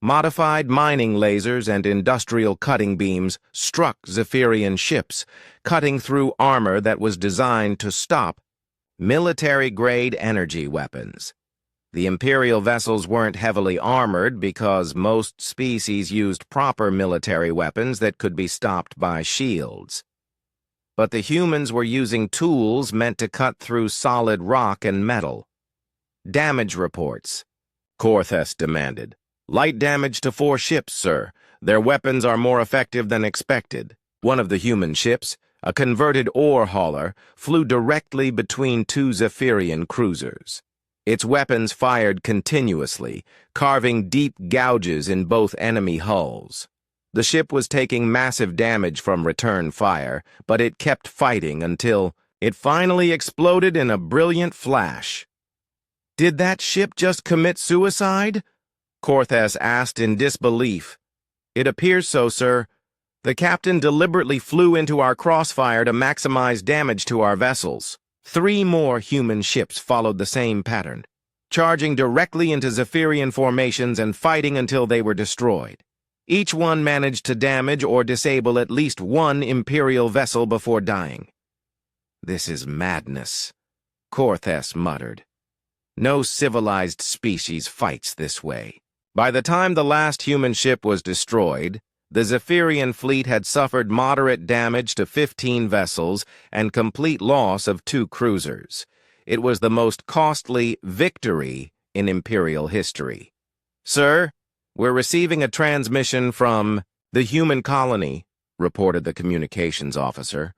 Modified mining lasers and industrial cutting beams struck Zephyrian ships, cutting through armor that was designed to stop military-grade energy weapons. The Imperial vessels weren't heavily armored because most species used proper military weapons that could be stopped by shields. But the humans were using tools meant to cut through solid rock and metal. Damage reports, Korthes demanded. Light damage to 4 ships, sir. Their weapons are more effective than expected. One of the human ships, a converted ore hauler, flew directly between 2 Zephyrian cruisers. Its weapons fired continuously, carving deep gouges in both enemy hulls. The ship was taking massive damage from return fire, but it kept fighting until it finally exploded in a brilliant flash. Did that ship just commit suicide? Korthes asked in disbelief. It appears so, sir. The captain deliberately flew into our crossfire to maximize damage to our vessels. 3 more human ships followed the same pattern, charging directly into Zephyrian formations and fighting until they were destroyed. Each one managed to damage or disable at least 1 Imperial vessel before dying. This is madness, Korthes muttered. No civilized species fights this way. By the time the last human ship was destroyed, the Zephyrian fleet had suffered moderate damage to 15 vessels and complete loss of 2 cruisers. It was the most costly victory in Imperial history. Sir, we're receiving a transmission from the human colony, reported the communications officer.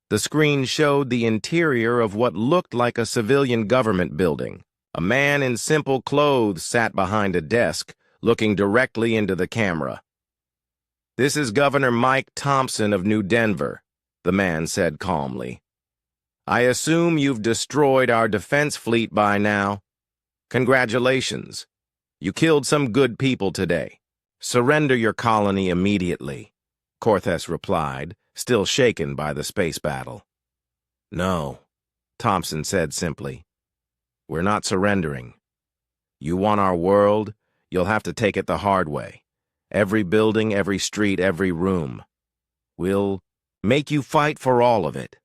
The screen showed the interior of what looked like a civilian government building. A man in simple clothes sat behind a desk, looking directly into the camera. This is Governor Mike Thompson of New Denver, the man said calmly. I assume you've destroyed our defense fleet by now. Congratulations. You killed some good people today. Surrender your colony immediately, Korthes replied, still shaken by the space battle. No, Thompson said simply. We're not surrendering. You want our world, you'll have to take it the hard way. Every building, every street, every room. We'll make you fight for all of it.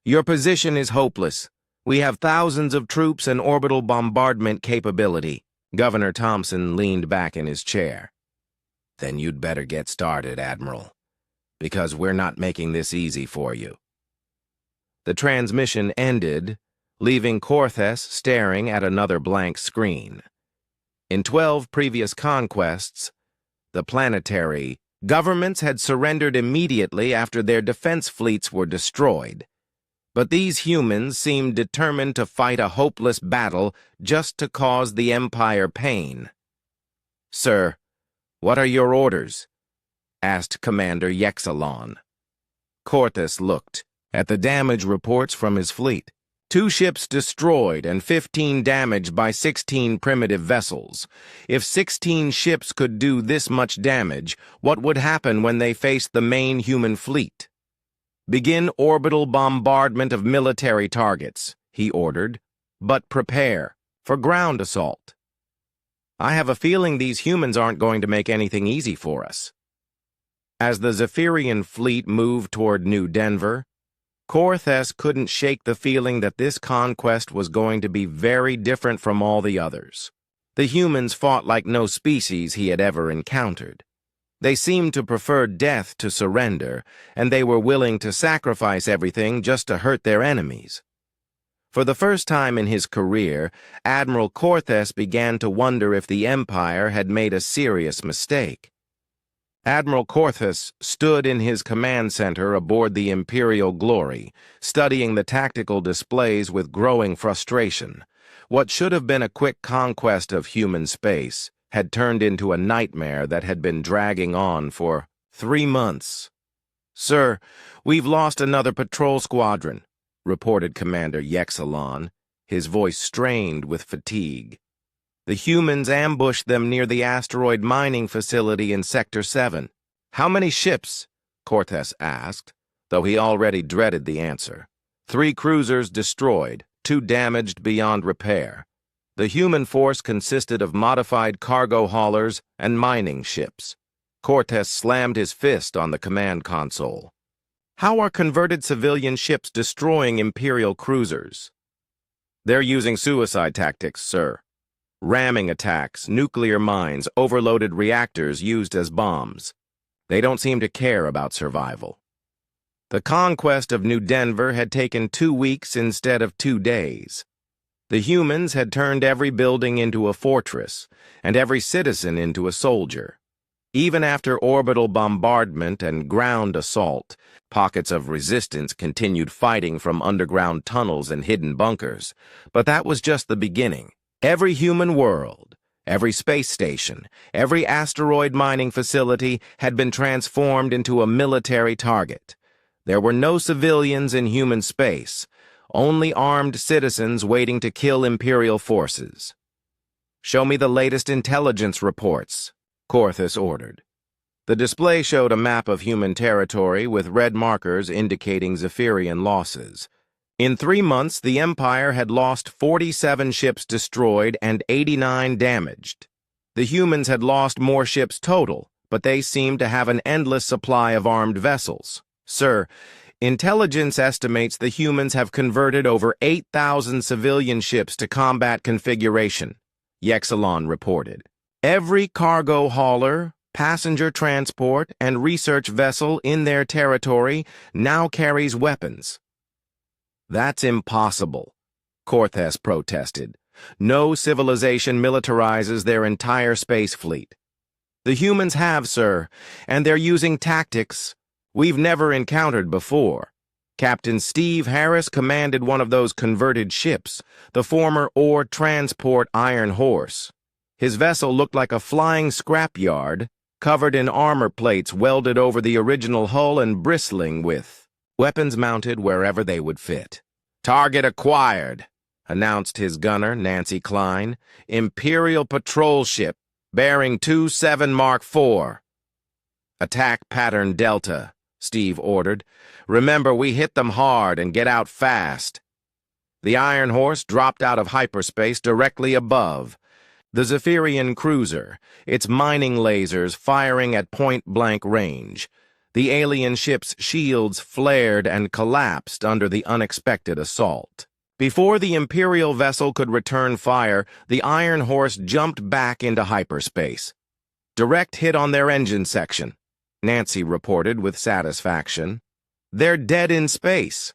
Your position is hopeless. We have thousands of troops and orbital bombardment capability. Governor Thompson leaned back in his chair. Then you'd better get started, Admiral, because we're not making this easy for you. The transmission ended, leaving Corthes staring at another blank screen. In 12 previous conquests, the planetary governments had surrendered immediately after their defense fleets were destroyed. But these humans seemed determined to fight a hopeless battle just to cause the Empire pain. "Sir, what are your orders?" asked Commander Yexalon. Corthes looked at the damage reports from his fleet. 2 ships destroyed and 15 damaged by 16 primitive vessels. If 16 ships could do this much damage, what would happen when they faced the main human fleet? "Begin orbital bombardment of military targets," he ordered, "but prepare for ground assault." I have a feeling these humans aren't going to make anything easy for us. As the Zephyrian fleet moved toward New Denver, Corthes couldn't shake the feeling that this conquest was going to be very different from all the others. The humans fought like no species he had ever encountered. They seemed to prefer death to surrender, and they were willing to sacrifice everything just to hurt their enemies. For the first time in his career, Admiral Corthes began to wonder if the Empire had made a serious mistake. Admiral Corthes stood in his command center aboard the Imperial Glory, studying the tactical displays with growing frustration. What should have been a quick conquest of human space had turned into a nightmare that had been dragging on for 3 months. "Sir, we've lost another patrol squadron," reported Commander Yexalon, his voice strained with fatigue. "The humans ambushed them near the asteroid mining facility in Sector 7. "How many ships?" Corthes asked, though he already dreaded the answer. 3 cruisers destroyed, 2 damaged beyond repair. The human force consisted of modified cargo haulers and mining ships. Corthes slammed his fist on the command console. "How are converted civilian ships destroying Imperial cruisers?" "They're using suicide tactics, sir. Ramming attacks, nuclear mines, overloaded reactors used as bombs. They don't seem to care about survival." The conquest of New Denver had taken 2 weeks instead of 2 days. The humans had turned every building into a fortress, and every citizen into a soldier. Even after orbital bombardment and ground assault, pockets of resistance continued fighting from underground tunnels and hidden bunkers. But that was just the beginning. Every human world, every space station, every asteroid mining facility had been transformed into a military target. There were no civilians in human space, only armed citizens waiting to kill Imperial forces. "Show me the latest intelligence reports," Corthes ordered. The display showed a map of human territory with red markers indicating Zephyrian losses. In 3 months, the Empire had lost 47 ships destroyed and 89 damaged. The humans had lost more ships total, but they seemed to have an endless supply of armed vessels. "Sir, intelligence estimates the humans have converted over 8,000 civilian ships to combat configuration," Yexalon reported. "Every cargo hauler, passenger transport, and research vessel in their territory now carries weapons." "That's impossible," Corthes protested. "No civilization militarizes their entire space fleet." "The humans have, sir, and they're using tactics we've never encountered before. Captain Steve Harris commanded one of those converted ships, the former ore transport Iron Horse. His vessel looked like a flying scrapyard, covered in armor plates welded over the original hull and bristling with weapons mounted wherever they would fit. "Target acquired," announced his gunner, Nancy Klein. "Imperial patrol ship, bearing 27 Mark IV. "Attack pattern Delta," Steve ordered. "Remember, we hit them hard and get out fast." The Iron Horse dropped out of hyperspace directly above. The Zephyrian cruiser, its mining lasers firing at point-blank range. The alien ship's shields flared and collapsed under the unexpected assault. Before the Imperial vessel could return fire, the Iron Horse jumped back into hyperspace. Direct hit on their engine section, Nancy reported with satisfaction. They're dead in space.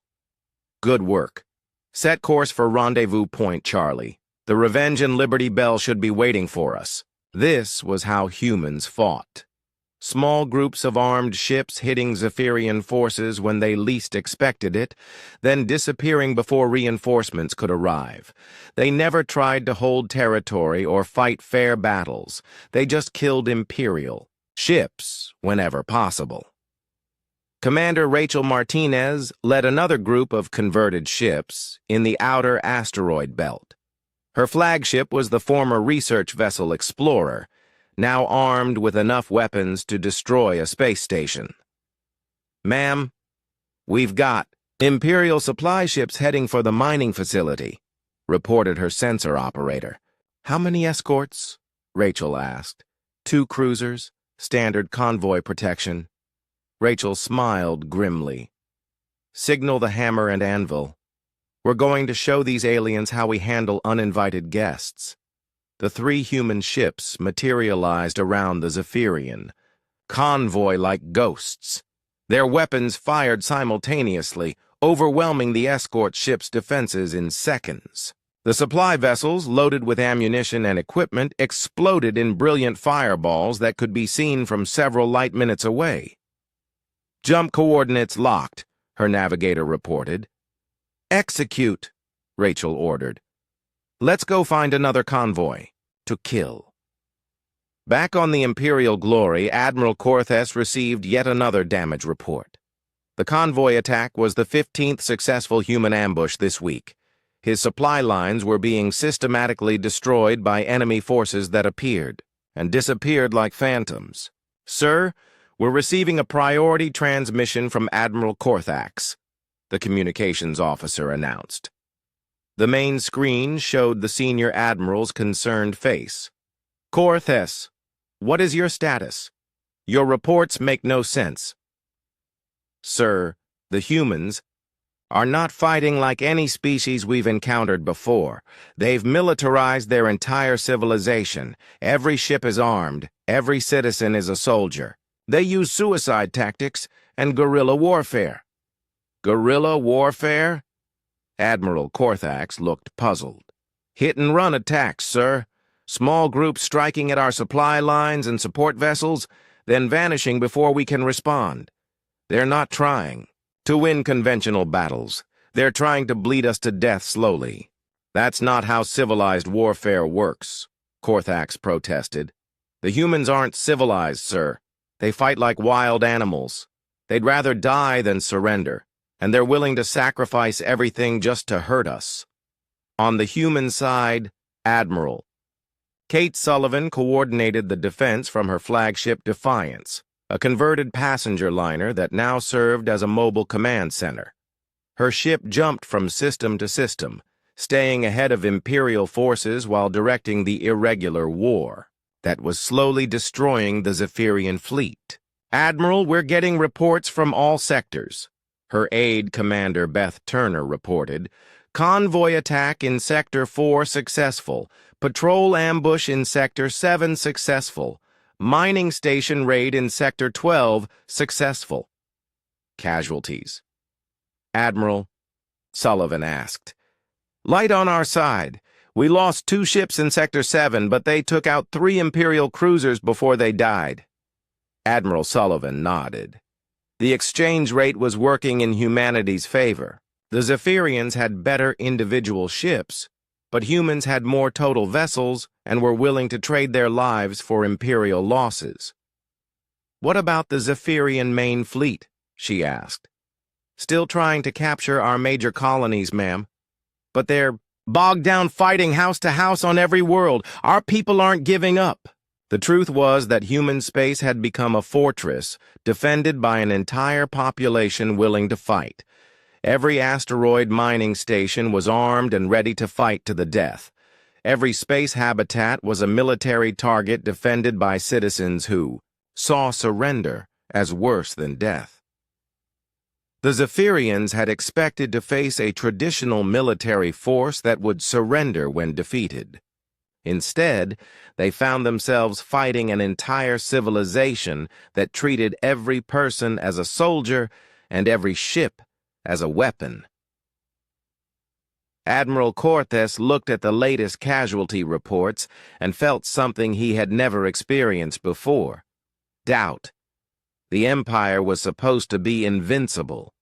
Good work. Set course for Rendezvous Point, Charlie. The Revenge and Liberty Bell should be waiting for us. This was how humans fought. Small groups of armed ships hitting Zephyrian forces when they least expected it, then disappearing before reinforcements could arrive. They never tried to hold territory or fight fair battles. They just killed Imperial ships whenever possible. Commander Rachel Martinez led another group of converted ships in the outer asteroid belt. Her flagship was the former research vessel Explorer, now armed with enough weapons to destroy a space station. Ma'am, we've got Imperial supply ships heading for the mining facility, reported her sensor operator. How many escorts? Rachel asked. 2 cruisers, standard convoy protection. Rachel smiled grimly. Signal the hammer and anvil. We're going to show these aliens how we handle uninvited guests. The 3 human ships materialized around the Zephyrian, convoy-like ghosts. Their weapons fired simultaneously, overwhelming the escort ship's defenses in seconds. The supply vessels, loaded with ammunition and equipment, exploded in brilliant fireballs that could be seen from several light minutes away. Jump coordinates locked, her navigator reported. Execute, Rachel ordered. Let's go find another convoy to kill. Back on the Imperial Glory, Admiral Corthes received yet another damage report. The convoy attack was the 15th successful human ambush this week. His supply lines were being systematically destroyed by enemy forces that appeared and disappeared like phantoms. Sir, we're receiving a priority transmission from Admiral Corthax, the communications officer announced. The main screen showed the senior admiral's concerned face. Corthes, what is your status? Your reports make no sense. Sir, the humans are not fighting like any species we've encountered before. They've militarized their entire civilization. Every ship is armed. Every citizen is a soldier. They use suicide tactics and guerrilla warfare. Guerrilla warfare? Admiral Corthax looked puzzled. Hit-and-run attacks, sir. Small groups striking at our supply lines and support vessels, then vanishing before we can respond. They're not trying to win conventional battles. They're trying to bleed us to death slowly. That's not how civilized warfare works, Corthax protested. The humans aren't civilized, sir. They fight like wild animals. They'd rather die than surrender, and they're willing to sacrifice everything just to hurt us. On the human side, Admiral. Kate Sullivan coordinated the defense from her flagship Defiance, a converted passenger liner that now served as a mobile command center. Her ship jumped from system to system, staying ahead of Imperial forces while directing the irregular war that was slowly destroying the Zephyrian fleet. Admiral, we're getting reports from all sectors, her aide Commander Beth Turner reported. Convoy attack in Sector 4 successful. Patrol ambush in Sector 7 successful. Mining station raid in Sector 12 successful. Casualties. Admiral, Sullivan asked. Light on our side. We lost 2 ships in Sector 7, but they took out 3 Imperial cruisers before they died. Admiral Sullivan nodded. The exchange rate was working in humanity's favor. The Zephyrians had better individual ships, but humans had more total vessels and were willing to trade their lives for Imperial losses. What about the Zephyrian main fleet? She asked. Still trying to capture our major colonies, ma'am. But they're bogged down fighting house to house on every world. Our people aren't giving up. The truth was that human space had become a fortress, defended by an entire population willing to fight. Every asteroid mining station was armed and ready to fight to the death. Every space habitat was a military target defended by citizens who saw surrender as worse than death. The Zephyrians had expected to face a traditional military force that would surrender when defeated. Instead, they found themselves fighting an entire civilization that treated every person as a soldier and every ship as a weapon. Admiral Cortez looked at the latest casualty reports and felt something he had never experienced before: doubt. The Empire was supposed to be invincible.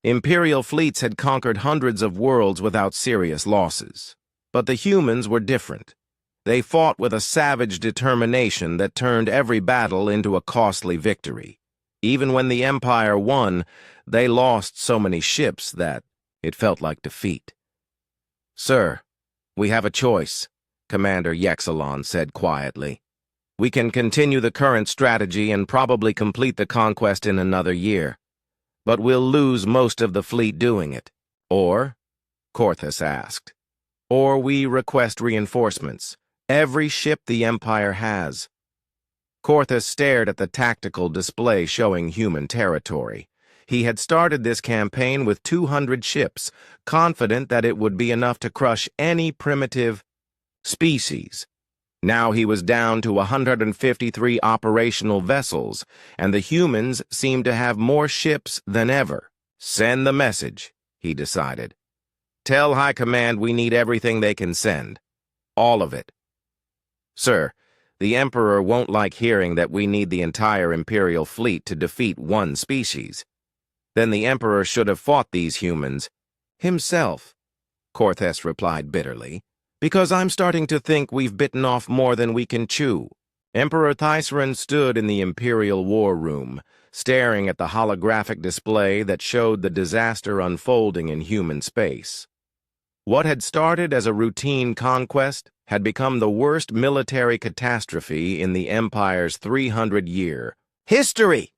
Imperial fleets had conquered hundreds of worlds without serious losses. But the humans were different. They fought with a savage determination that turned every battle into a costly victory. Even when the Empire won, they lost so many ships that it felt like defeat. "Sir, we have a choice," Commander Yexalon said quietly. "We can continue the current strategy and probably complete the conquest in another year. But we'll lose most of the fleet doing it." "Or?" Cortez asked. "Or we request reinforcements. Every ship the Empire has." Cortez stared at the tactical display showing human territory. He had started this campaign with 200 ships, confident that it would be enough to crush any primitive species. Now he was down to 153 operational vessels, and the humans seemed to have more ships than ever. "Send the message," he decided. "Tell High Command we need everything they can send. All of it." "Sir, the Emperor won't like hearing that we need the entire Imperial fleet to defeat one species." "Then the Emperor should have fought these humans himself," Cortez replied bitterly, "because I'm starting to think we've bitten off more than we can chew." Emperor Thyceran stood in the Imperial War Room, staring at the holographic display that showed the disaster unfolding in human space. What had started as a routine conquest had become the worst military catastrophe in the Empire's 300-year history.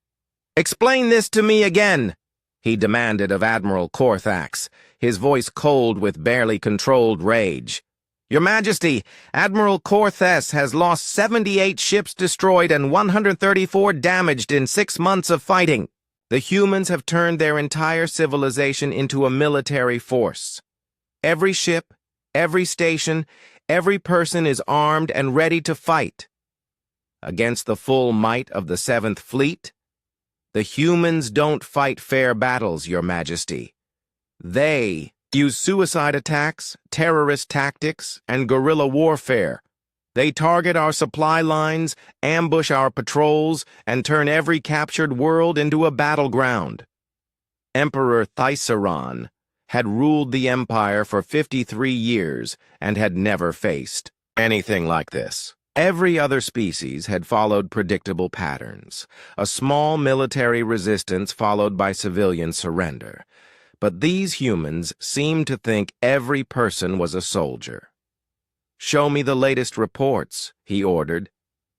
"Explain this to me again," he demanded of Admiral Corthax, his voice cold with barely controlled rage. "Your Majesty, Admiral Cortez has lost 78 ships destroyed and 134 damaged in 6 months of fighting. The humans have turned their entire civilization into a military force. Every ship, every station, every person is armed and ready to fight. Against the full might of the 7th Fleet, the humans don't fight fair battles, Your Majesty. They use suicide attacks, terrorist tactics, and guerrilla warfare. They target our supply lines, ambush our patrols, and turn every captured world into a battleground." Emperor Thyceran had ruled the Empire for 53 years and had never faced anything like this. Every other species had followed predictable patterns, a small military resistance followed by civilian surrender. But these humans seemed to think every person was a soldier. "Show me the latest reports," he ordered.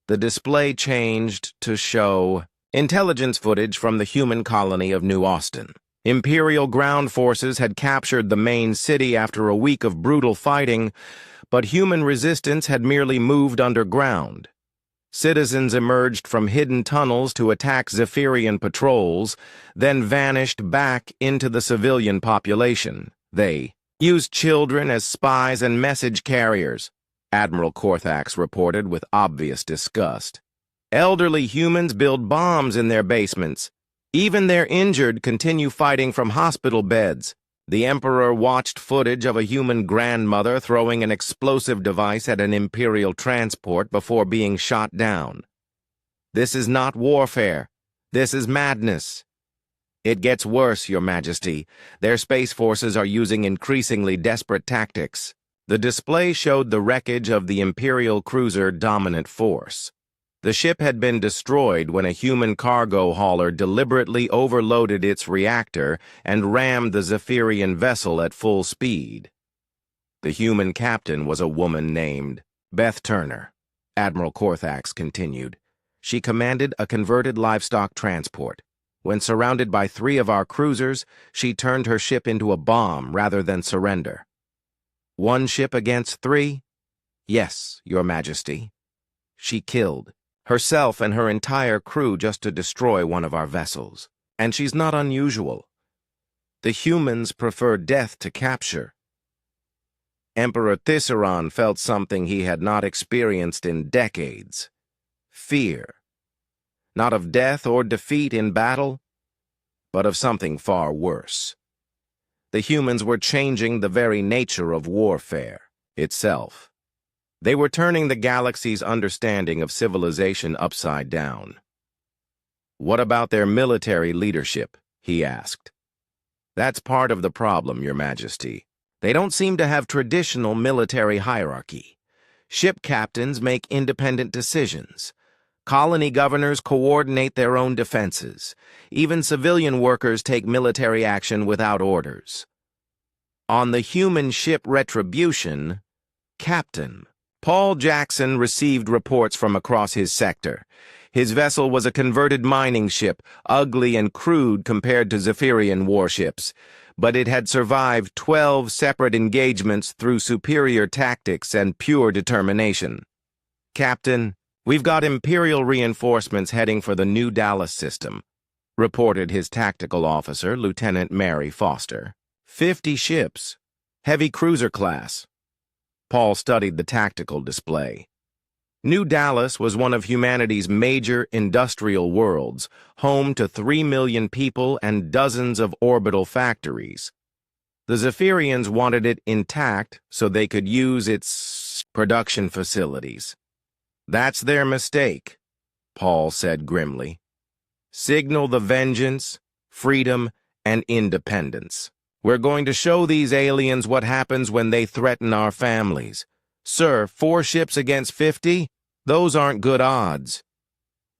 The display changed to show intelligence footage from the human colony of New Austin. Imperial ground forces had captured the main city after a week of brutal fighting, but human resistance had merely moved underground. Citizens emerged from hidden tunnels to attack Zephyrian patrols, then vanished back into the civilian population. They used children as spies and message carriers, Admiral Corthax reported with obvious disgust. Elderly humans build bombs in their basements. Even their injured continue fighting from hospital beds. The Emperor watched footage of a human grandmother throwing an explosive device at an Imperial transport before being shot down. "This is not warfare. This is madness." "It gets worse, Your Majesty. Their space forces are using increasingly desperate tactics." The display showed the wreckage of the Imperial cruiser Dominant Force. The ship had been destroyed when a human cargo hauler deliberately overloaded its reactor and rammed the Zephyrian vessel at full speed. The human captain was a woman named Beth Turner, Admiral Corthax continued. She commanded a converted livestock transport. When surrounded by 3 of our cruisers, she turned her ship into a bomb rather than surrender. 1 ship against 3? Yes, Your Majesty. She killed herself and her entire crew just to destroy one of our vessels. And she's not unusual. The humans prefer death to capture. Emperor Tisserand felt something he had not experienced in decades. Fear. Not of death or defeat in battle, but of something far worse. The humans were changing the very nature of warfare itself. They were turning the galaxy's understanding of civilization upside down. What about their military leadership? He asked. That's part of the problem, Your Majesty. They don't seem to have traditional military hierarchy. Ship captains make independent decisions. Colony governors coordinate their own defenses. Even civilian workers take military action without orders. On the human ship Retribution, Captain Paul Jackson received reports from across his sector. His vessel was a converted mining ship, ugly and crude compared to Zephyrian warships, but it had survived 12 separate engagements through superior tactics and pure determination. Captain, we've got Imperial reinforcements heading for the New Dallas system, reported his tactical officer, Lieutenant Mary Foster. 50 ships, heavy cruiser class. Paul studied the tactical display. New Dallas was one of humanity's major industrial worlds, home to 3 million people and dozens of orbital factories. The Zephyrians wanted it intact so they could use its production facilities. That's their mistake, Paul said grimly. Signal the vengeance, freedom, and independence. We're going to show these aliens what happens when they threaten our families. Sir, 4 ships against 50? Those aren't good odds.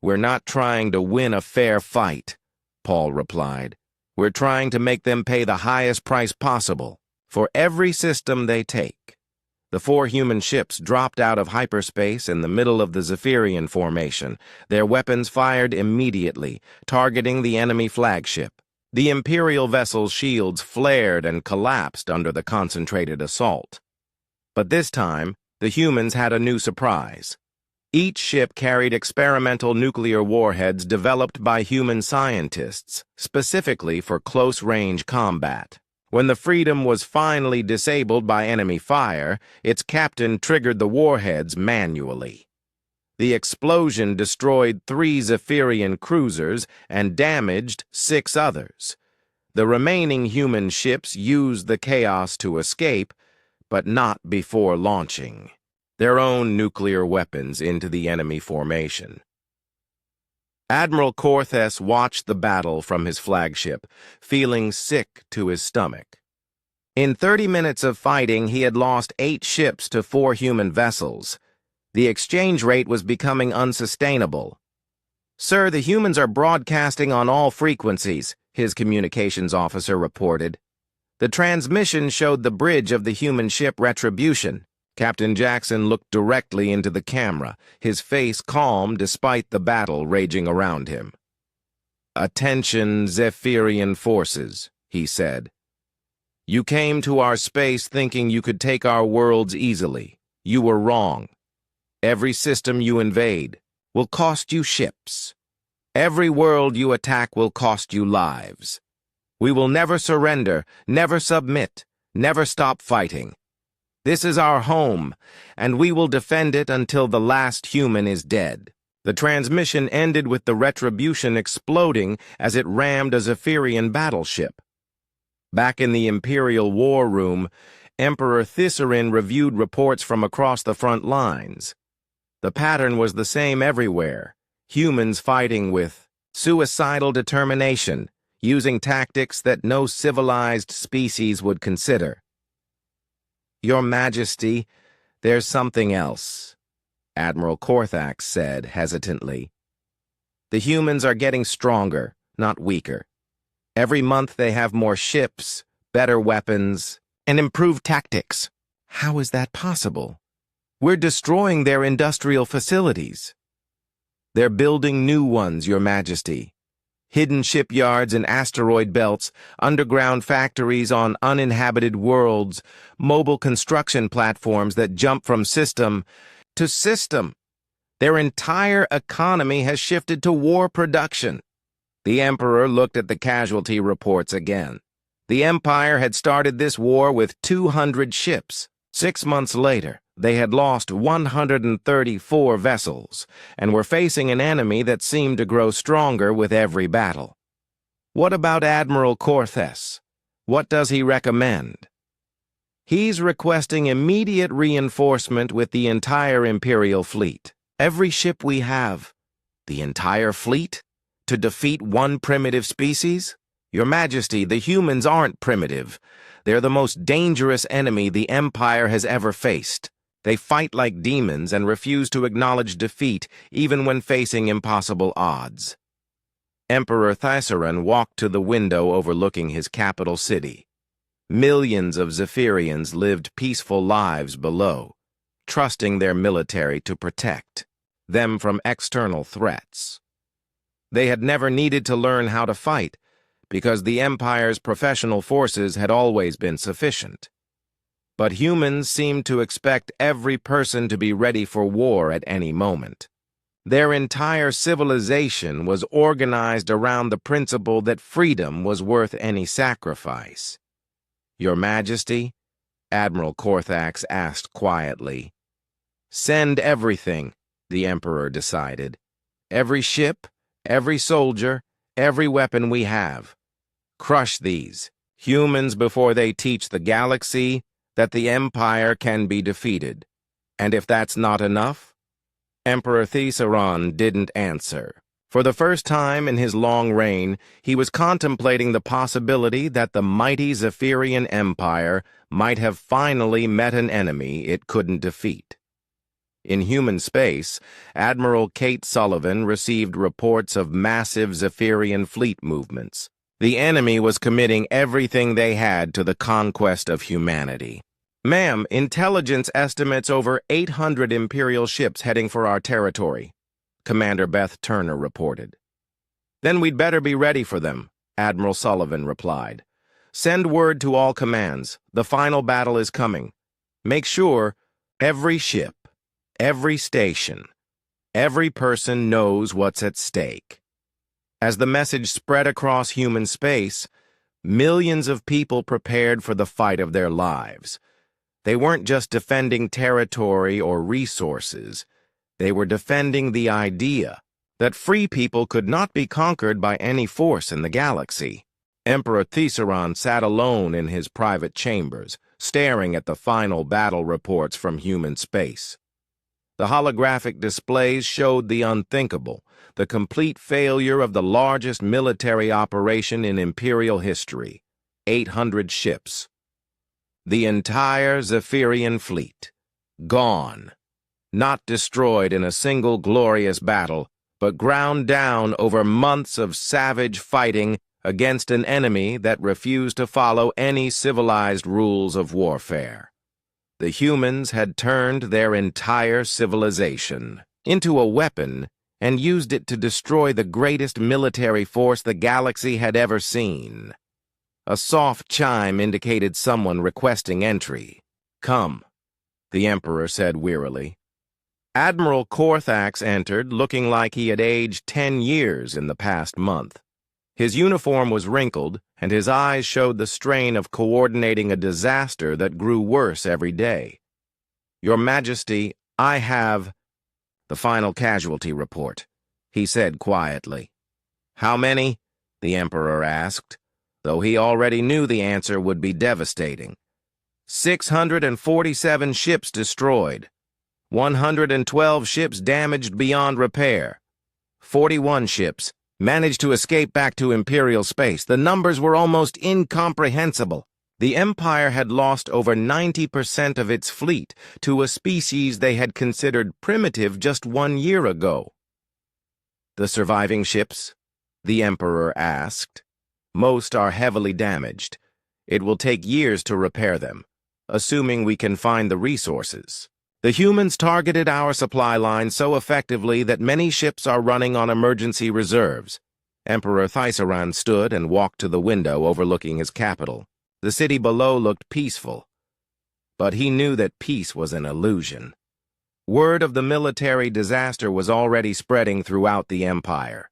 We're not trying to win a fair fight, Paul replied. We're trying to make them pay the highest price possible for every system they take. The 4 human ships dropped out of hyperspace in the middle of the Zephyrian formation, their weapons fired immediately, targeting the enemy flagship. The Imperial vessel's shields flared and collapsed under the concentrated assault. But this time, the humans had a new surprise. Each ship carried experimental nuclear warheads developed by human scientists, specifically for close-range combat. When the Freedom was finally disabled by enemy fire, its captain triggered the warheads manually. The explosion destroyed 3 Zephyrian cruisers and damaged 6 others. The remaining human ships used the chaos to escape, but not before launching their own nuclear weapons into the enemy formation. Admiral Corthes watched the battle from his flagship, feeling sick to his stomach. In 30 minutes of fighting, he had lost 8 ships to 4 human vessels. The exchange rate was becoming unsustainable. Sir, the humans are broadcasting on all frequencies, his communications officer reported. The transmission showed the bridge of the human ship Retribution. Captain Jackson looked directly into the camera, his face calm despite the battle raging around him. "Attention, Zephyrian forces," he said. "You came to our space thinking you could take our worlds easily. You were wrong. Every system you invade will cost you ships. Every world you attack will cost you lives. We will never surrender, never submit, never stop fighting. This is our home, and we will defend it until the last human is dead." The transmission ended with the Retribution exploding as it rammed a Zephyrian battleship. Back in the Imperial War Room, Emperor Tisserand reviewed reports from across the front lines. The pattern was the same everywhere. Humans fighting with suicidal determination, using tactics that no civilized species would consider. "Your Majesty, there's something else," Admiral Corthax said hesitantly. "The humans are getting stronger, not weaker. Every month they have more ships, better weapons, and improved tactics. How is that possible? We're destroying their industrial facilities." "They're building new ones, Your Majesty." Hidden shipyards in asteroid belts, underground factories on uninhabited worlds, mobile construction platforms that jump from system to system. Their entire economy has shifted to war production. The Emperor looked at the casualty reports again. The Empire had started this war with 200 ships. 6 months later, they had lost 134 vessels and were facing an enemy that seemed to grow stronger with every battle. What about Admiral Corthes? What does he recommend? He's requesting immediate reinforcement with the entire Imperial fleet. Every ship we have. The entire fleet? To defeat one primitive species? Your Majesty, the humans aren't primitive. They're the most dangerous enemy the Empire has ever faced. They fight like demons and refuse to acknowledge defeat even when facing impossible odds. Emperor Thyceran walked to the window overlooking his capital city. Millions of Zephyrians lived peaceful lives below, trusting their military to protect them from external threats. They had never needed to learn how to fight, because the Empire's professional forces had always been sufficient. But humans seemed to expect every person to be ready for war at any moment. Their entire civilization was organized around the principle that freedom was worth any sacrifice. Your Majesty, Admiral Corthax asked quietly. Send everything, the Emperor decided. Every ship, every soldier, every weapon we have. Crush these humans before they teach the galaxy that the Empire can be defeated. And if that's not enough? Emperor Thyceran didn't answer. For the first time in his long reign, he was contemplating the possibility that the mighty Zephyrian Empire might have finally met an enemy it couldn't defeat. In human space, Admiral Kate Sullivan received reports of massive Zephyrian fleet movements. The enemy was committing everything they had to the conquest of humanity. Ma'am, intelligence estimates over 800 Imperial ships heading for our territory, Commander Beth Turner reported. Then we'd better be ready for them, Admiral Sullivan replied. Send word to all commands. The final battle is coming. Make sure every ship, every station, every person knows what's at stake. As the message spread across human space, millions of people prepared for the fight of their lives. They weren't just defending territory or resources. They were defending the idea that free people could not be conquered by any force in the galaxy. Emperor Thyceran sat alone in his private chambers, staring at the final battle reports from human space. The holographic displays showed the unthinkable, the complete failure of the largest military operation in Imperial history, 800 ships. The entire Zephyrian fleet, gone, not destroyed in a single glorious battle, but ground down over months of savage fighting against an enemy that refused to follow any civilized rules of warfare. The humans had turned their entire civilization into a weapon and used it to destroy the greatest military force the galaxy had ever seen. A soft chime indicated someone requesting entry. Come, the Emperor said wearily. Admiral Corthax entered, looking like he had aged 10 years in the past month. His uniform was wrinkled, and his eyes showed the strain of coordinating a disaster that grew worse every day. Your Majesty, I have the final casualty report, he said quietly. How many? The Emperor asked, though he already knew the answer would be devastating. 647 ships destroyed. 112 ships damaged beyond repair. 41 ships managed to escape back to Imperial space. The numbers were almost incomprehensible. The Empire had lost over 90% of its fleet to a species they had considered primitive just 1 year ago. The surviving ships? The Emperor asked. Most are heavily damaged. It will take years to repair them, assuming we can find the resources. The humans targeted our supply line so effectively that many ships are running on emergency reserves. Emperor Thyceran stood and walked to the window overlooking his capital. The city below looked peaceful, but he knew that peace was an illusion. Word of the military disaster was already spreading throughout the empire.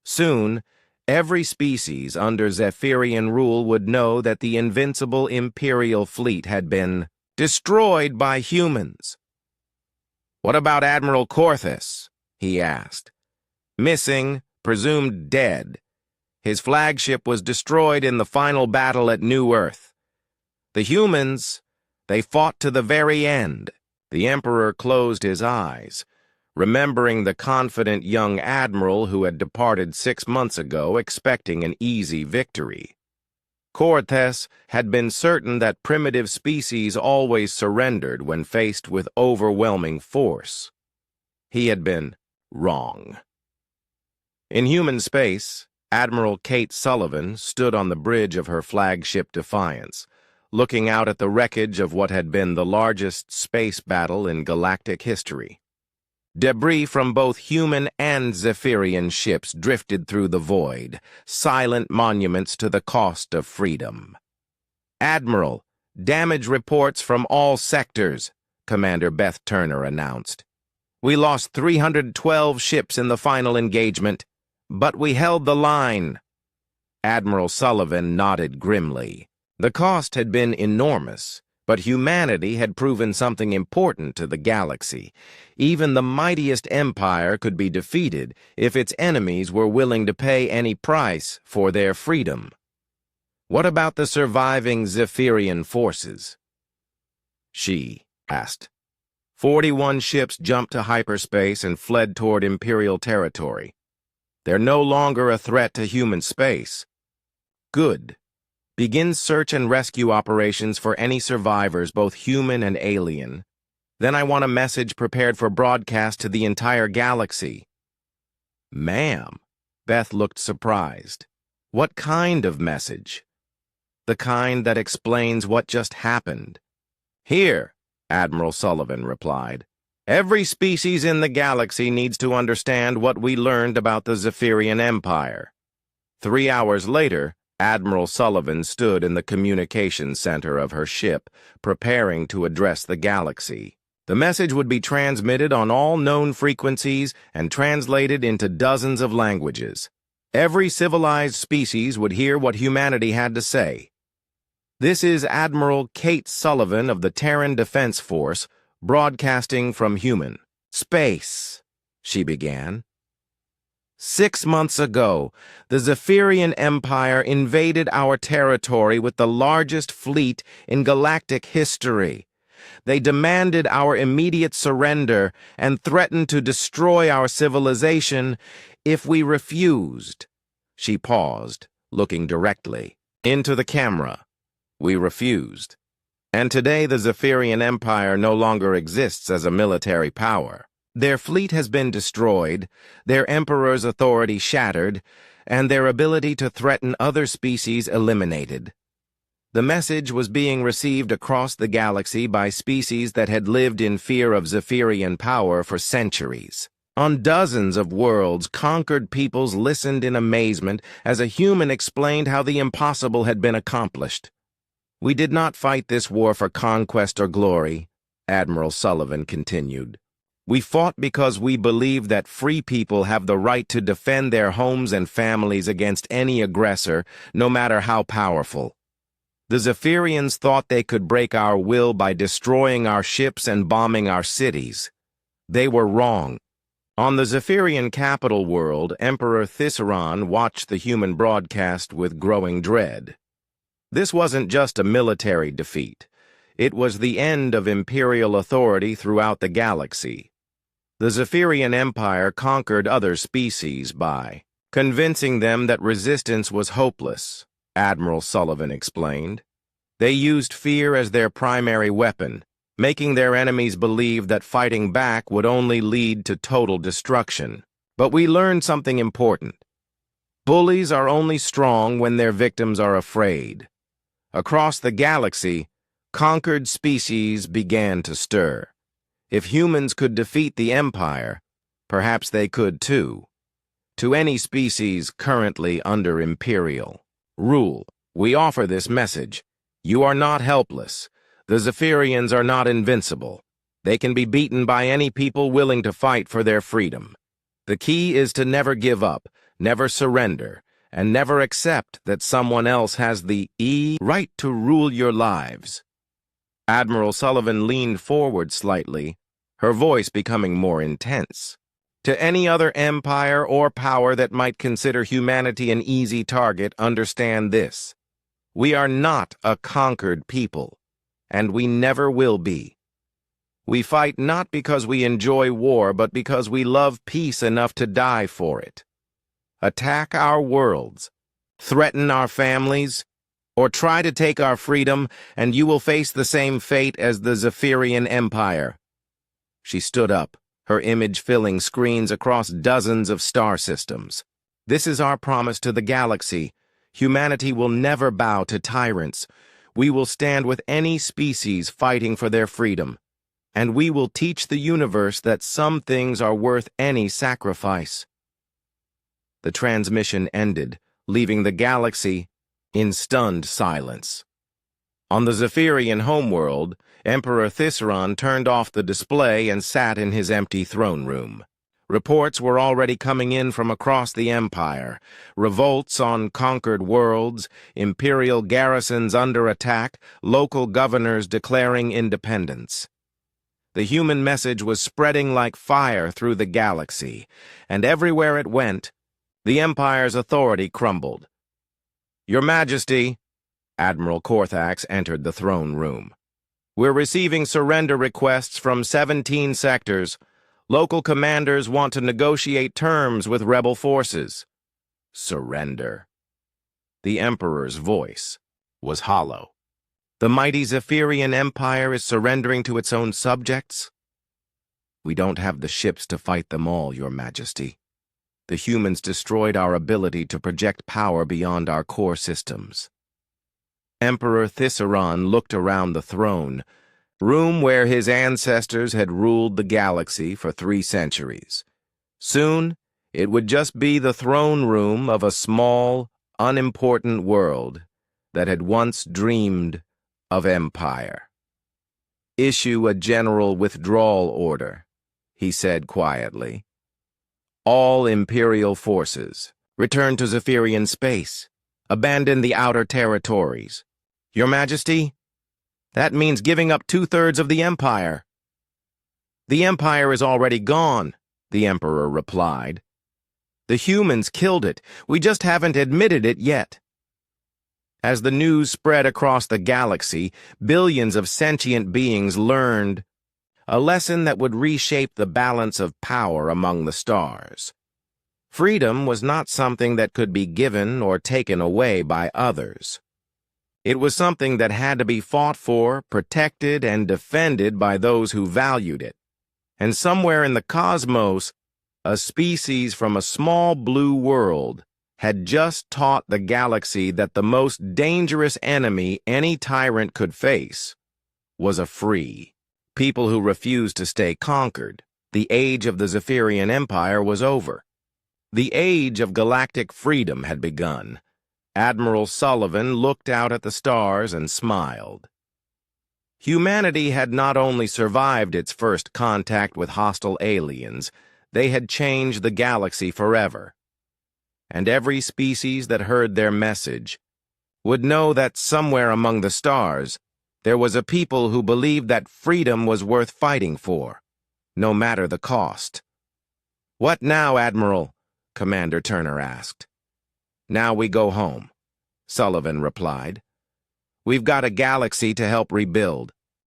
Soon, every species under Zephyrian rule would know that the invincible Imperial fleet had been destroyed by humans. "What about Admiral Corthus?" he asked. "Missing, presumed dead. His flagship was destroyed in the final battle at New Earth. The humans, they fought to the very end." The Emperor closed his eyes, remembering the confident young admiral who had departed 6 months ago expecting an easy victory. Corthus had been certain that primitive species always surrendered when faced with overwhelming force. He had been wrong. In human space, Admiral Kate Sullivan stood on the bridge of her flagship Defiance, looking out at the wreckage of what had been the largest space battle in galactic history. Debris from both human and Zephyrian ships drifted through the void, silent monuments to the cost of freedom. "Admiral, damage reports from all sectors," Commander Beth Turner announced. "We lost 312 ships in the final engagement, but we held the line." Admiral Sullivan nodded grimly. The cost had been enormous, but humanity had proven something important to the galaxy. Even the mightiest empire could be defeated if its enemies were willing to pay any price for their freedom. "What about the surviving Zephyrian forces?" she asked. 41 ships jumped to hyperspace and fled toward Imperial territory. They're no longer a threat to human space. Good. Begin search and rescue operations for any survivors, both human and alien. Then I want a message prepared for broadcast to the entire galaxy." "Ma'am," Beth looked surprised. "What kind of message?" "The kind that explains what just happened." "Here," Admiral Sullivan replied. "Every species in the galaxy needs to understand what we learned about the Zephyrian Empire." 3 hours later, Admiral Sullivan stood in the communications center of her ship, preparing to address the galaxy. The message would be transmitted on all known frequencies and translated into dozens of languages. Every civilized species would hear what humanity had to say. "This is Admiral Kate Sullivan of the Terran Defense Force, broadcasting from human space," she began. 6 months ago, the Zephyrian Empire invaded our territory with the largest fleet in galactic history. They demanded our immediate surrender and threatened to destroy our civilization if we refused. She paused, looking directly into the camera. "We refused. And today the Zephyrian Empire no longer exists as a military power. Their fleet has been destroyed, their emperor's authority shattered, and their ability to threaten other species eliminated." The message was being received across the galaxy by species that had lived in fear of Zephyrian power for centuries. On dozens of worlds, conquered peoples listened in amazement as a human explained how the impossible had been accomplished. "We did not fight this war for conquest or glory," Admiral Sullivan continued. "We fought because we believe that free people have the right to defend their homes and families against any aggressor, no matter how powerful. The Zephyrians thought they could break our will by destroying our ships and bombing our cities. They were wrong." On the Zephyrian capital world, Emperor Thyceran watched the human broadcast with growing dread. This wasn't just a military defeat. It was the end of imperial authority throughout the galaxy. The Zephyrian Empire conquered other species by convincing them that resistance was hopeless, Admiral Sullivan explained. They used fear as their primary weapon, making their enemies believe that fighting back would only lead to total destruction. But we learned something important. Bullies are only strong when their victims are afraid. Across the galaxy, conquered species began to stir. If humans could defeat the Empire, perhaps they could too. To any species currently under Imperial rule, we offer this message. You are not helpless. The Zephyrians are not invincible. They can be beaten by any people willing to fight for their freedom. The key is to never give up, never surrender, and never accept that someone else has the right to rule your lives. Admiral Sullivan leaned forward slightly, her voice becoming more intense. To any other empire or power that might consider humanity an easy target, understand this. We are not a conquered people, and we never will be. We fight not because we enjoy war, but because we love peace enough to die for it. Attack our worlds, threaten our families, or try to take our freedom, and you will face the same fate as the Zephyrian Empire. She stood up, her image filling screens across dozens of star systems. This is our promise to the galaxy. Humanity will never bow to tyrants. We will stand with any species fighting for their freedom. And we will teach the universe that some things are worth any sacrifice. The transmission ended, leaving the galaxy in stunned silence. On the Zephyrian homeworld, Emperor Thiseron turned off the display and sat in his empty throne room. Reports were already coming in from across the Empire. Revolts on conquered worlds, Imperial garrisons under attack, local governors declaring independence. The human message was spreading like fire through the galaxy, and everywhere it went, the Empire's authority crumbled. Your Majesty, Admiral Korthax entered the throne room. We're receiving surrender requests from 17 sectors. Local commanders want to negotiate terms with rebel forces. Surrender. The Emperor's voice was hollow. The mighty Zephyrian Empire is surrendering to its own subjects? We don't have the ships to fight them all, Your Majesty. The humans destroyed our ability to project power beyond our core systems. Emperor Thiseron looked around the throne, room where his ancestors had ruled the galaxy for 3 centuries. Soon, it would just be the throne room of a small, unimportant world that had once dreamed of empire. Issue a general withdrawal order, he said quietly. All Imperial forces, return to Zephyrian space. Abandon the outer territories. Your Majesty, that means giving up 2/3 of the Empire. The Empire is already gone, the Emperor replied. The humans killed it. We just haven't admitted it yet. As the news spread across the galaxy, billions of sentient beings learned a lesson that would reshape the balance of power among the stars. Freedom was not something that could be given or taken away by others. It was something that had to be fought for, protected, and defended by those who valued it. And somewhere in the cosmos, a species from a small blue world had just taught the galaxy that the most dangerous enemy any tyrant could face was a free people who refused to stay conquered. The age of the Zephyrian Empire was over. The age of galactic freedom had begun. Admiral Sullivan looked out at the stars and smiled. Humanity had not only survived its first contact with hostile aliens, they had changed the galaxy forever. And every species that heard their message would know that somewhere among the stars there was a people who believed that freedom was worth fighting for, no matter the cost. What now, Admiral? Commander Turner asked. Now we go home, Sullivan replied. We've got a galaxy to help rebuild.